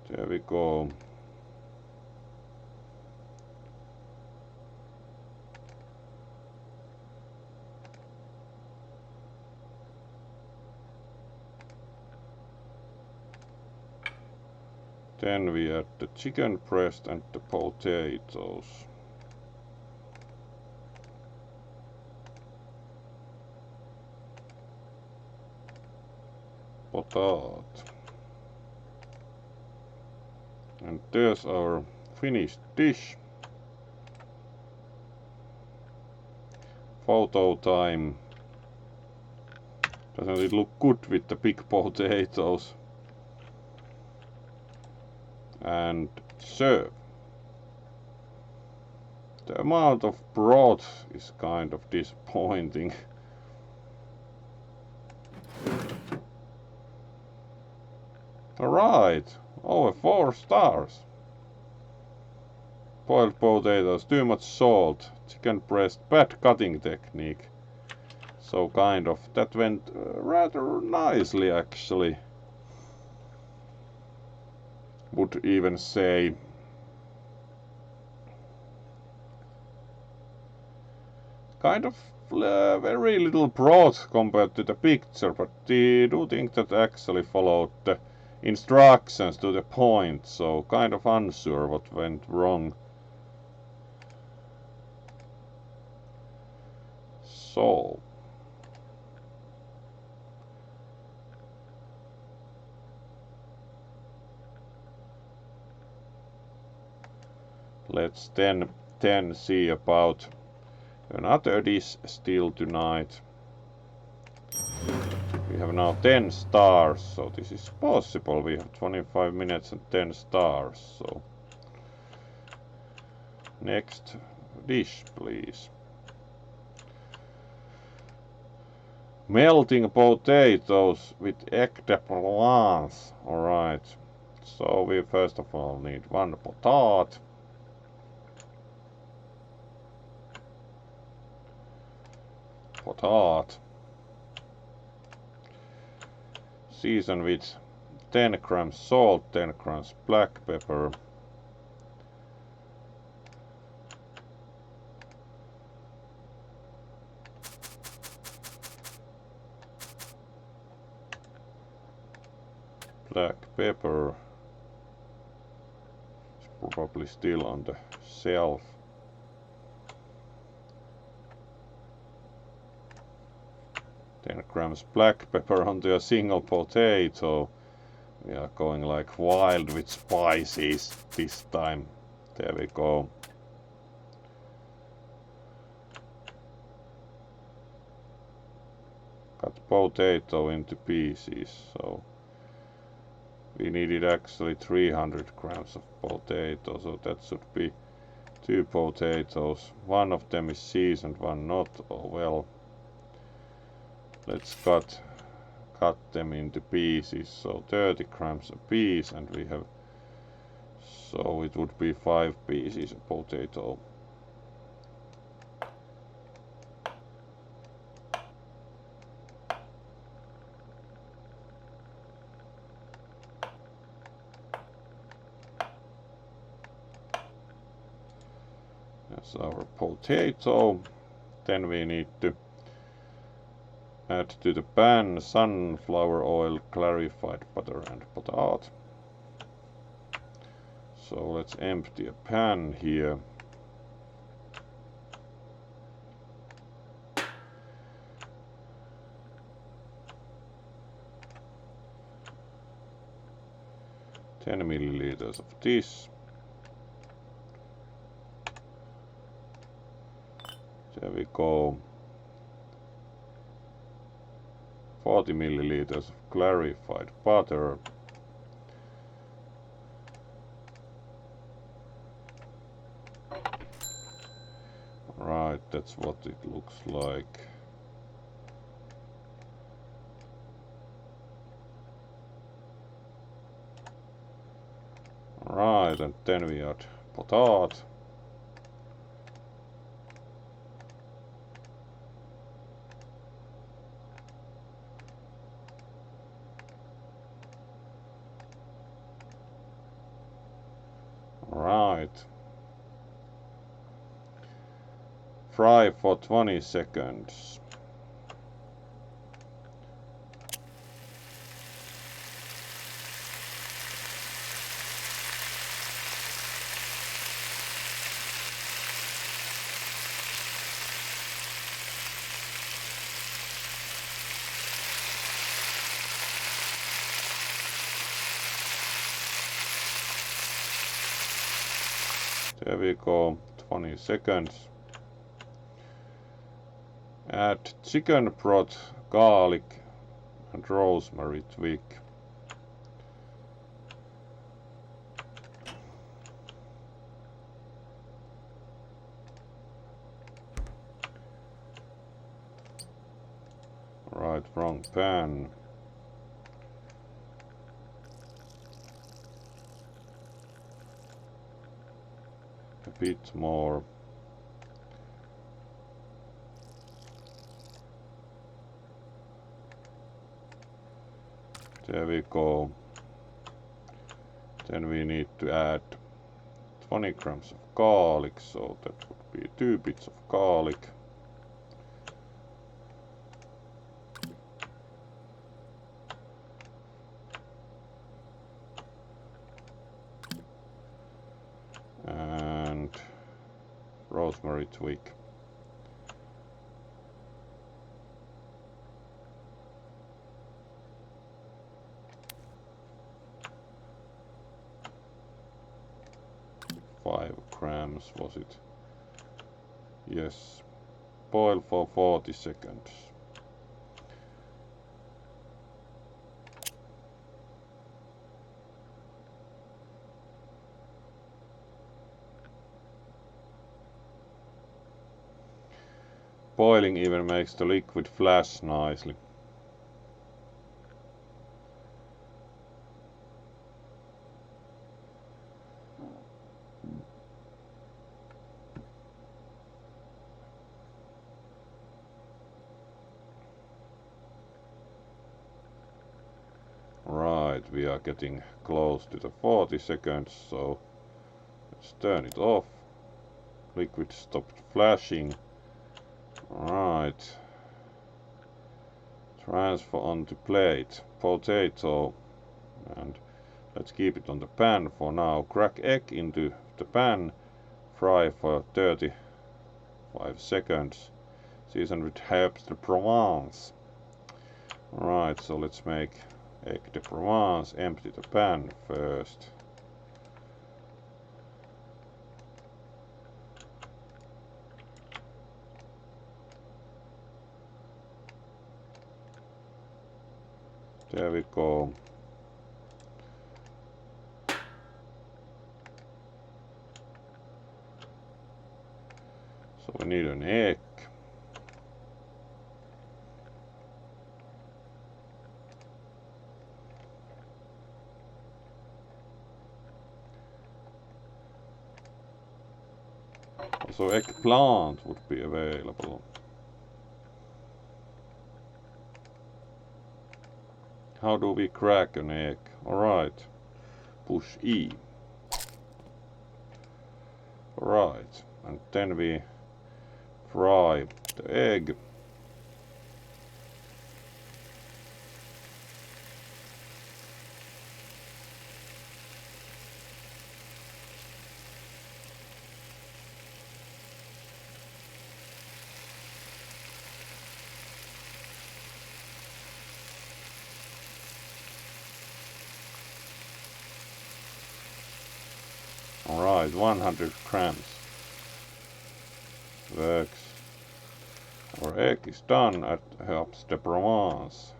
There we go. Then we add the chicken breast and the potatoes. Potato. And there's our finished dish. Photo time. Doesn't it look good with the big potatoes? And serve. The amount of broth is kind of disappointing. Alright, over 4 stars. Boiled potatoes, too much salt. Chicken breast, bad cutting technique. So kind of, that went rather nicely actually. Would even say. kind of very little broad compared to the picture, but I do think that actually followed the instructions to the point, so kind of unsure what went wrong. So let's then see about another dish still tonight. We have now 10 stars, so this is possible. We have 25 minutes and 10 stars, so next dish, please. Melting potatoes with egg de Provence. Alright, so we first of all need one potato. Season with 10 grams salt, 10 grams black pepper, it's probably still on the shelf. Grams black pepper onto a single potato. We are going like wild with spices this time. There we go. Cut potato into pieces, so we needed actually 300 grams of potato, so that should be 2 potatoes. One of them is seasoned, one not. Oh well. Let's cut them into pieces, so 30 grams a piece, and we have, so it would be 5 pieces of potato. That's our potato. Then we need to add to the pan sunflower oil, clarified butter and potato. So let's empty a pan here. Ten milliliters of this. There we go. 40 milliliters of clarified butter. Right, that's what it looks like. Right, and then we add potato. Right. Fry for 20 seconds. There we go, 20 seconds. Add chicken broth, garlic and rosemary twig. Right, wrong pan. A bit more. There we go. Then we need to add 20 grams of garlic, so that would be 2 bits of garlic. rosemary twig. Five grams was it? Yes. Boil for 40 seconds. Boiling even makes the liquid flash nicely. Right, we are getting close to the 40 seconds, so let's turn it off. Liquid stopped flashing. Right. Transfer onto plate. Potato. And let's keep it on the pan for now. Crack egg into the pan. Fry for 35 seconds. Season with herbs de Provence. Right, so let's make egg de Provence. Empty the pan first. There we go. So we need an egg. Also eggplant would be available. How do we crack an egg? Alright. Push E. Alright. And then we fry the egg. Alright, 100 grams. Works. Our egg is done at Herbes de Provence.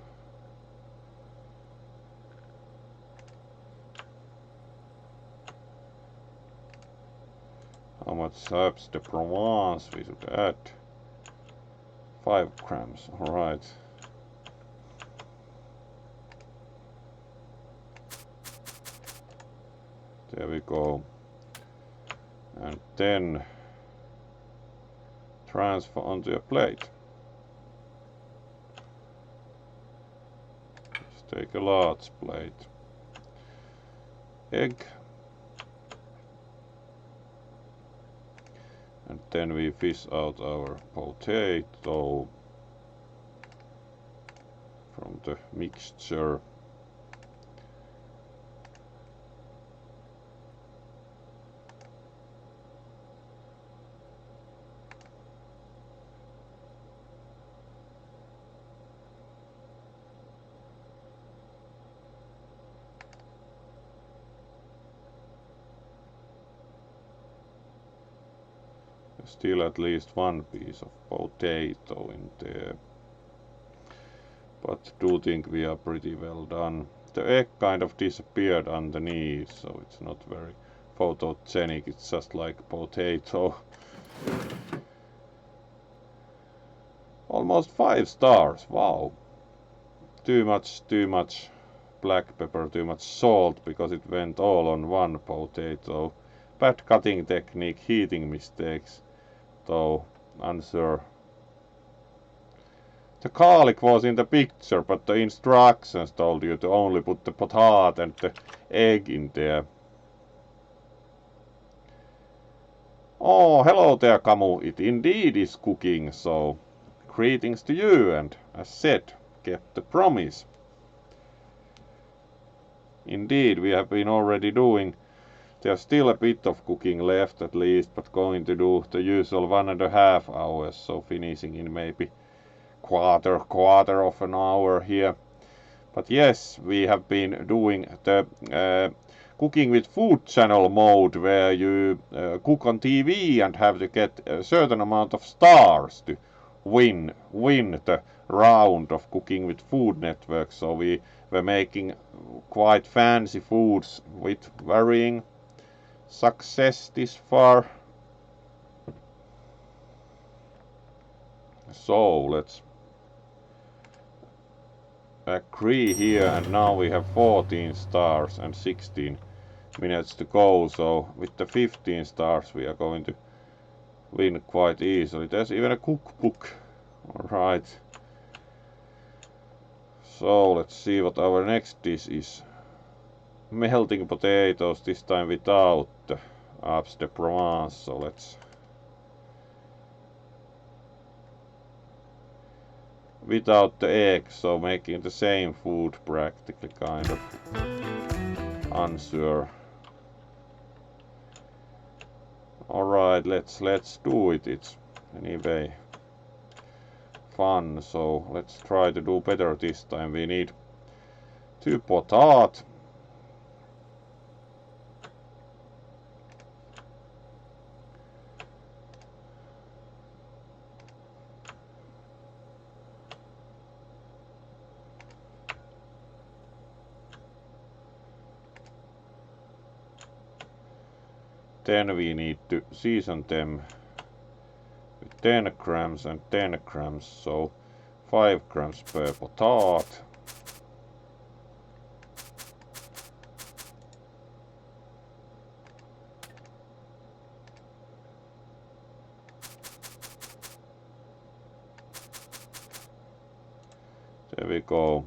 How much Herbes de Provence we should add? 5 grams, alright. There we go. And then transfer onto a plate. Let's take a large plate. Egg. And then we fish out our potato from the mixture. Still at least one piece of potato in there. But do think we are pretty well done. The egg kind of disappeared underneath, so it's not very photogenic, it's just like potato. Almost 5 stars, wow. Too much black pepper, too much salt, because it went all on one potato. Bad cutting technique, heating mistakes. So, unsure. The garlic was in the picture, but the instructions told you to only put the potato and the egg in there. Oh, hello there, Camu. It indeed is cooking, so greetings to you, and as said, kept the promise. Indeed, we have been already doing There's still a bit of cooking left at least, but going to do the usual 1.5 hours, so finishing in maybe quarter of an hour here. But yes, we have been doing the cooking with food channel mode, where you cook on TV and have to get a certain amount of stars to win the round of cooking with food network. So we were making quite fancy foods with varying success this far. So let's agree here, and now we have 14 stars and 16 minutes to go. So with the 15 stars we are going to win quite easily. There's even a cookbook. Alright. So let's see what our next dish is. Melting potatoes, this time without the Abs de Provence. So let's without the egg, so making the same food practically, kind of unsure. Alright, let's do it. It's anyway fun, so let's try to do better this time. We need 2 potat. Then we need to season them with 10 grams and 10 grams, so 5 grams per potat. There we go.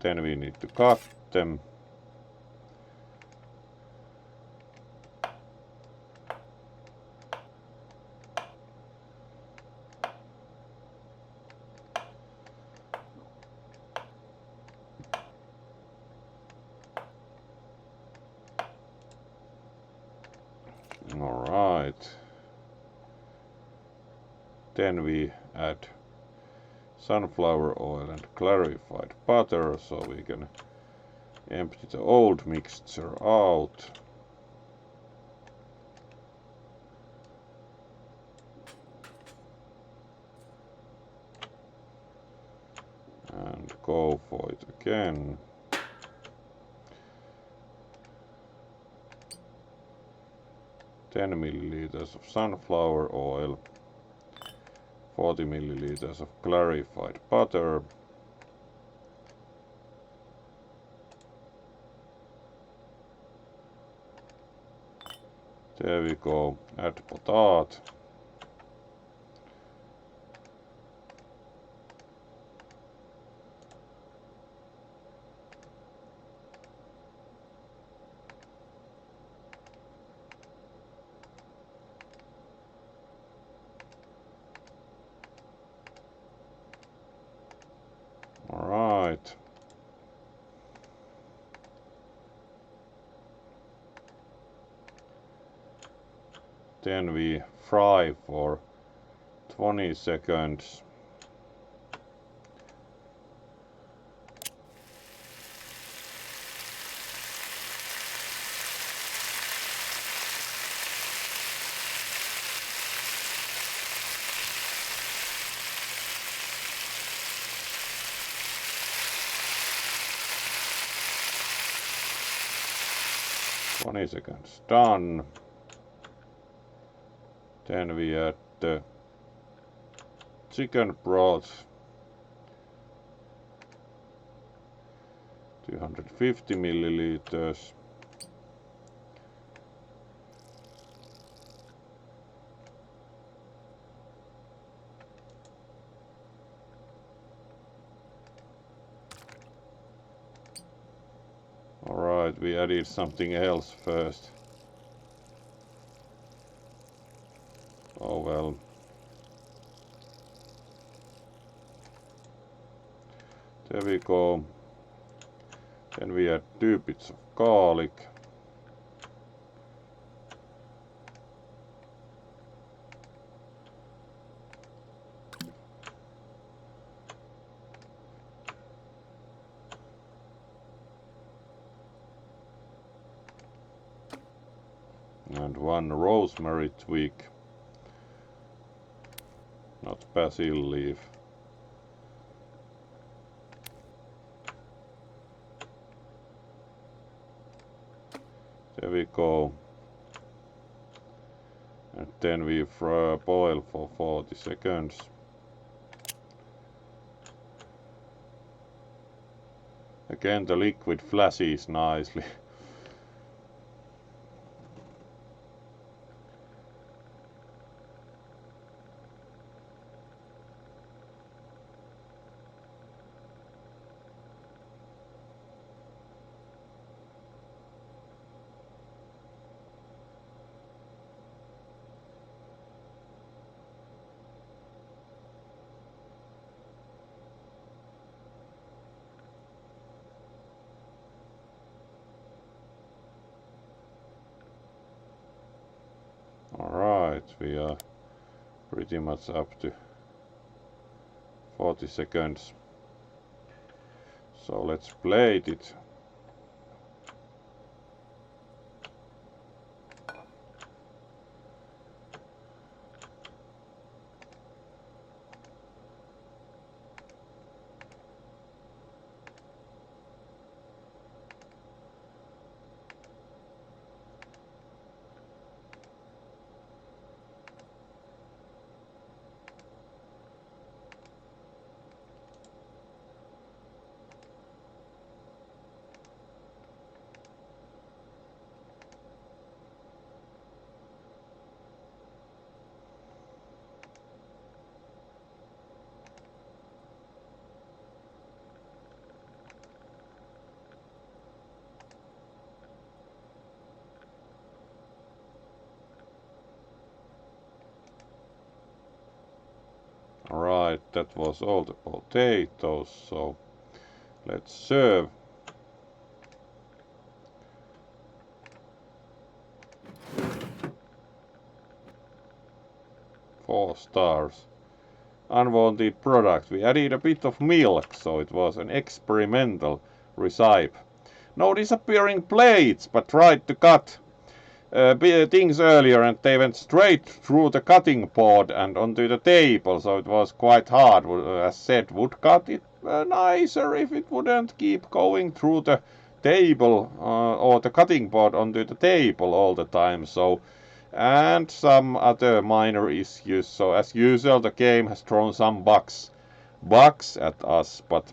Then we need to cut them. Alright. Then we add sunflower oil and clarified butter, so we can empty the old mixture out. And go for it again. $10 of sunflower oil, 40 milliliters of clarified butter, there we go, add potat, alright. Then we fry for 20 seconds. Seconds done. Then we add the chicken broth, 250 milliliters. Alright, we added something else first. Oh well. There we go. Then we add 2 bits of garlic. 1 rosemary twig. Not basil leaf. There we go. And then we boil for 40 seconds. Again, the liquid flashes nicely. Alright, we are pretty much up to 40 seconds. So let's plate it. Alright, that was all the potatoes, so let's serve. Four stars. Unwanted product. We added a bit of milk, so it was an experimental recipe. No disappearing plates, but tried to cut things earlier and they went straight through the cutting board and onto the table, so it was quite hard. As said, would cut it nicer if it wouldn't keep going through the table or the cutting board onto the table all the time. So, and some other minor issues. So as usual, the game has thrown some bugs at us, but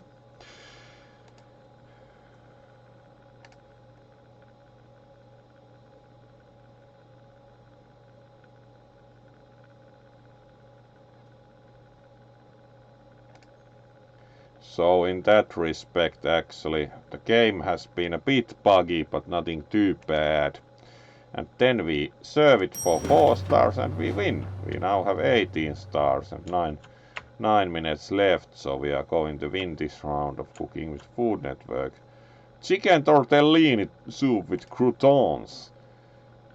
so in that respect, actually, the game has been a bit buggy, but nothing too bad. And then we serve it for 4 stars and we win. We now have 18 stars and 9 minutes left, so we are going to win this round of Cooking with Food Network. Chicken tortellini soup with croutons.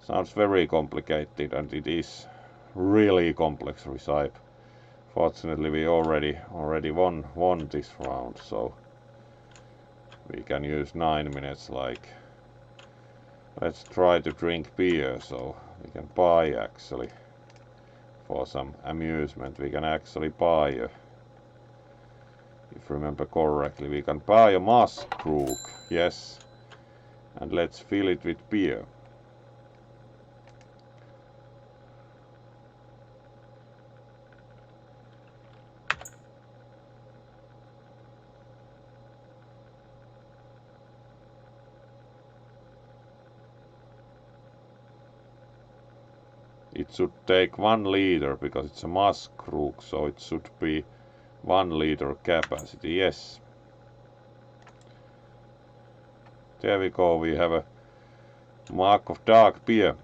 Sounds very complicated, and it is really complex recipe. Fortunately, we already won this round, so we can use 9 minutes. Like, let's try to drink beer, so we can buy actually for some amusement. We can actually buy a, if remember correctly, we can buy a muskrook, yes, and let's fill it with beer. It should take 1 liter because it's a muskrook, so it should be 1 liter capacity, yes. There we go, we have a mug of dark beer.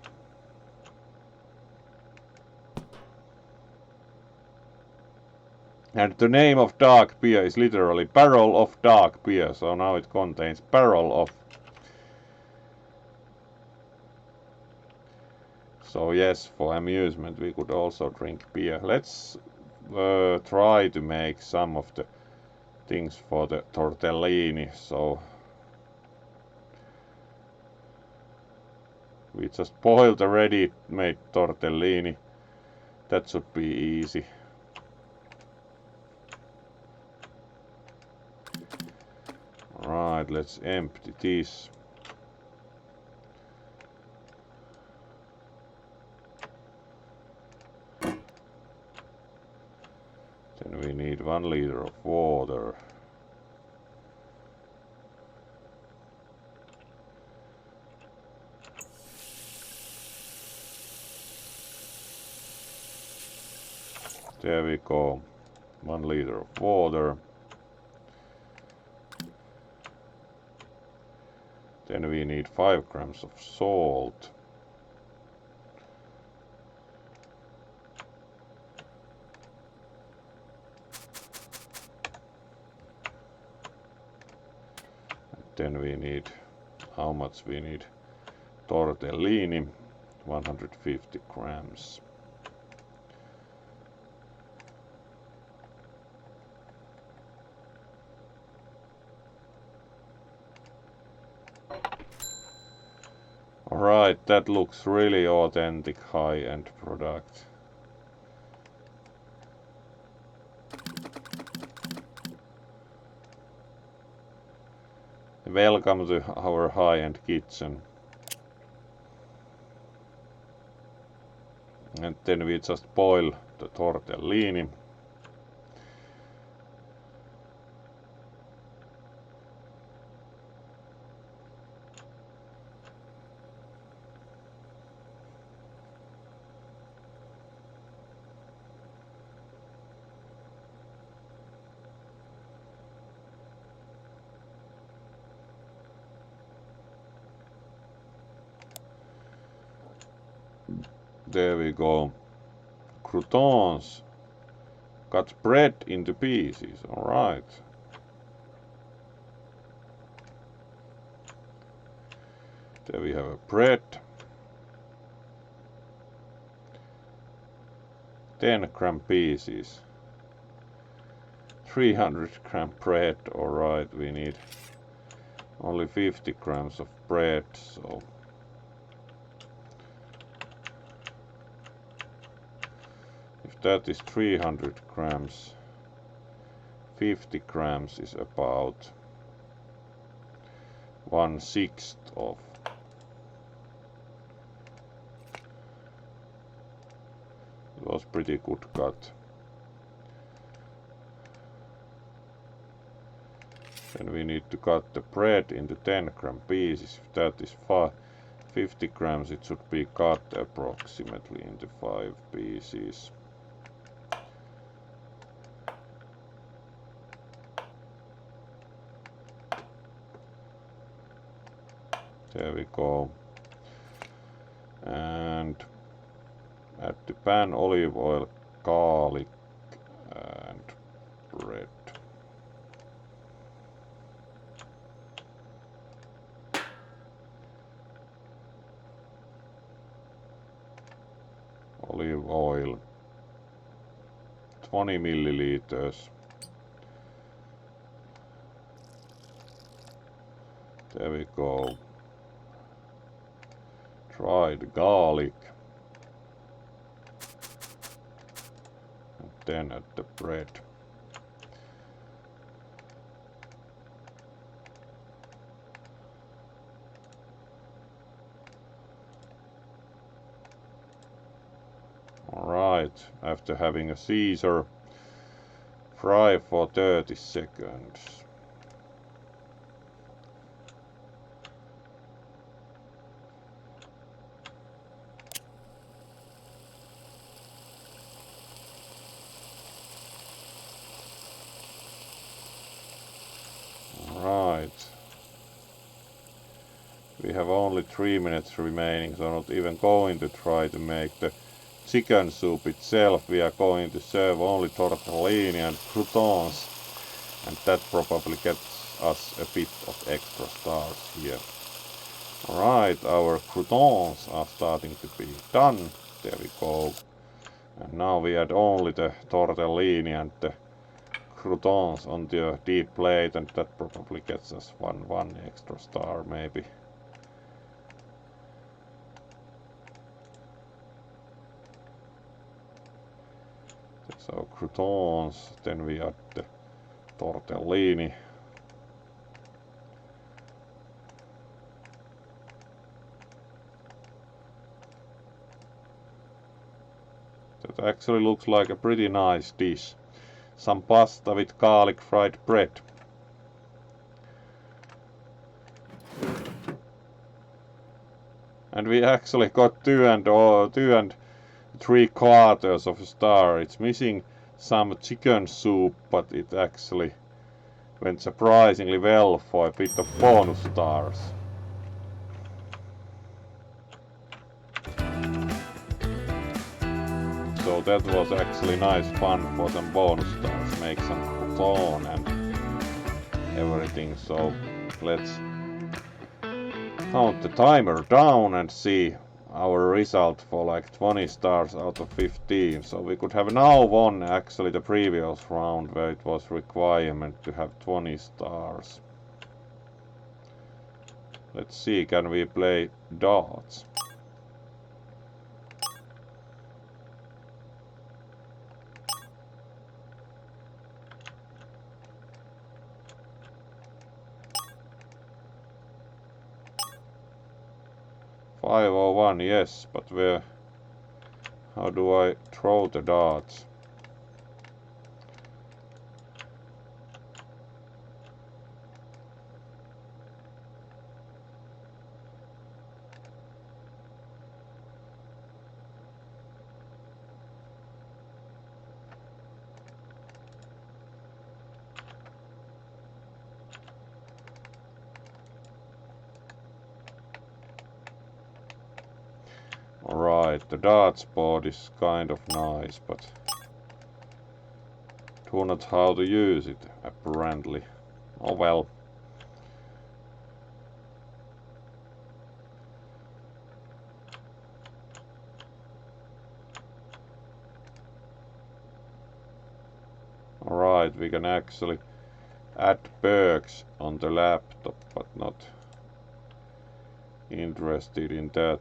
And the name of dark beer is literally barrel of dark beer, so now it contains barrel of. So yes, for amusement we could also drink beer. Let's try to make some of the things for the tortellini. So We just boil the ready-made tortellini. That should be easy. Right, let's empty this. Then we need 1 liter of water. There we go. 1 liter of water. Then we need 5 grams of salt. Then we need, how much we need? Tortellini, 150 grams. Alright, that looks really authentic, high-end product. Welcome to our high-end kitchen. And then we just boil the tortellini. There we go. Croutons. Cut bread into pieces. Alright. There we have a bread. 10-gram pieces. 300-gram bread. Alright, we need only 50 grams of bread, so if that is 300 grams, 50 grams is about 1/6 of. It was pretty good cut. Then we need to cut the bread into 10-gram pieces. If that is 50 grams, it should be cut approximately into 5 pieces. There we go. And add the pan olive oil, garlic and bread. Olive oil, 20 milliliters. There we go. Dried garlic. And then add the bread. Alright, after having a Caesar, fry for 30 seconds. Right. We have only 3 minutes remaining, so I'm not even going to try to make the chicken soup itself. We are going to serve only tortellini and croutons, and that probably gets us a bit of extra stars here. Alright, our croutons are starting to be done. There we go. And now we add only the tortellini and the croutons on the deep plate, and that probably gets us one extra star maybe. So croutons, then we add the tortellini. That actually looks like a pretty nice dish. Some pasta with garlic fried bread. And we actually got 2 and 3/4 of a star. It's missing some chicken soup, but it actually went surprisingly well for a bit of bonus stars. So that was actually nice fun for some bonus stars, make some crouton and everything. So let's count the timer down and see our result for like 20 stars out of 15. So we could have now won actually the previous round where it was requirement to have 20 stars. Let's see, can we play darts? $501, yes, but where? How do I throw the darts? Alright, the darts board is kind of nice, but do not how to use it, apparently. Oh well. Alright, we can actually add perks on the laptop, but not interested in that.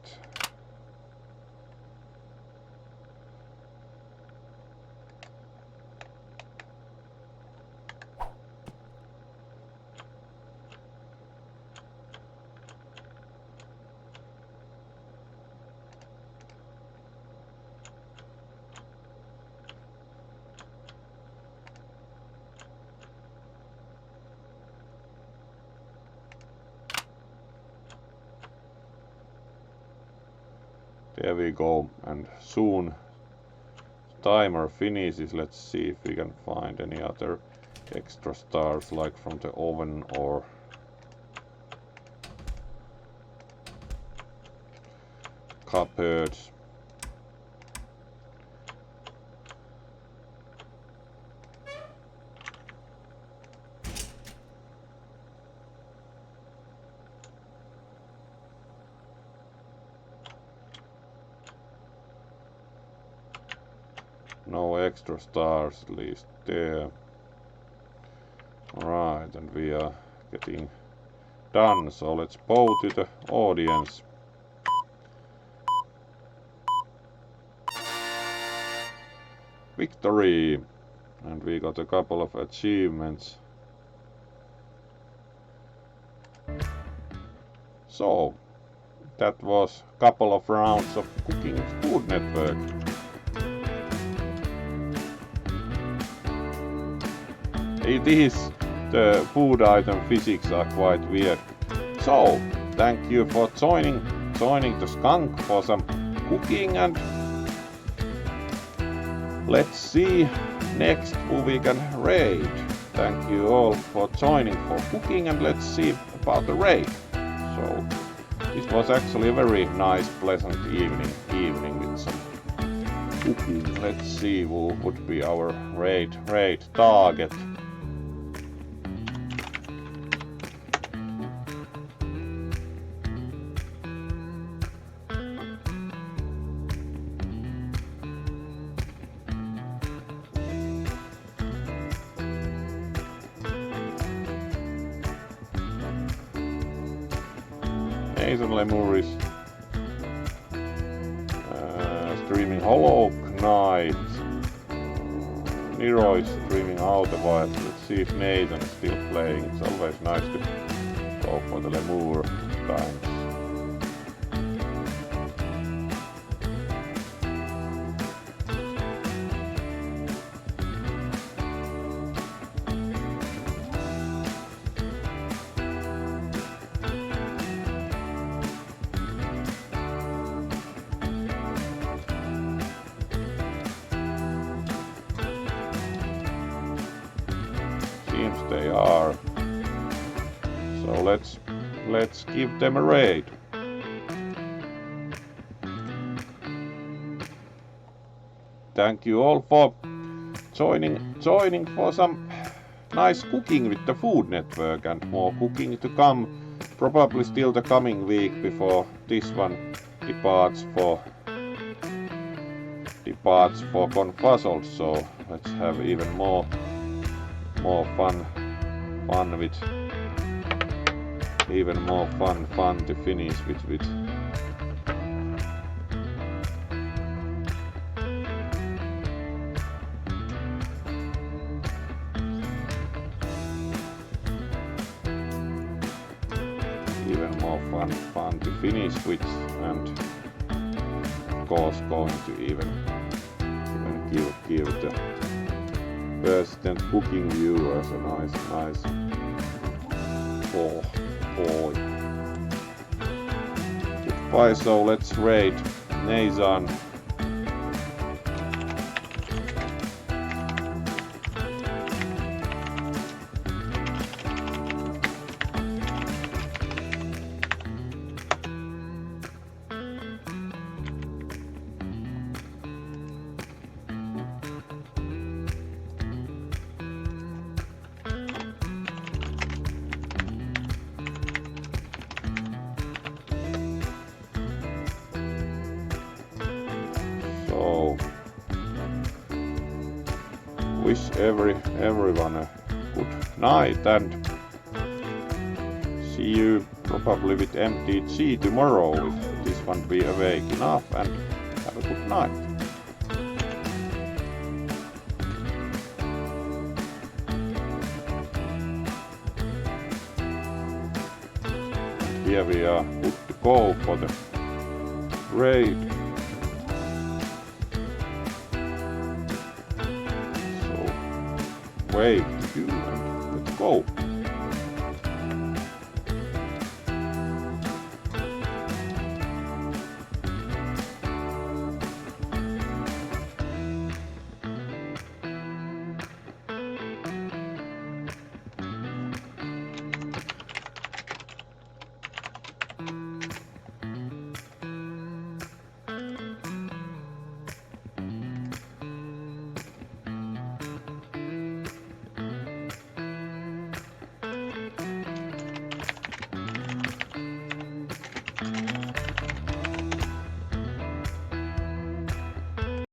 There we go, and soon timer finishes. Let's see if we can find any other extra stars like from the oven or cupboards. No extra stars, at least there. Alright, and we are getting done, so let's bow to the audience. Victory! And we got a couple of achievements. So, that was a couple of rounds of Cooking Food Network. It is, the food item physics are quite weird. So, thank you for joining the Skunk for some cooking, and let's see next who we can raid. Thank you all for joining for cooking, and let's see about the raid. So, this was actually a very nice, pleasant evening with some cooking. Let's see who would be our raid target. Jason Lemuris, streaming Hollow Knight, Nero is streaming out a while. Let's see if Nathan is still playing. It's always nice to go for the lemur times. Seems they are. So let's give them a raid. Thank you all for joining for some nice cooking with the Food Network, and more cooking to come. Probably still the coming week before this one departs for Confuzzled. So let's have even more fun with even more fun to finish with even more fun to finish with, and of course going to even give the resident cooking viewers a nice boy. Goodbye, so let's raid Nathan. So wish everyone a good night, and see you probably with MTG tomorrow if this one be awake enough, and have a good night. Here we are good to go for the raid. So wave to you and let's go.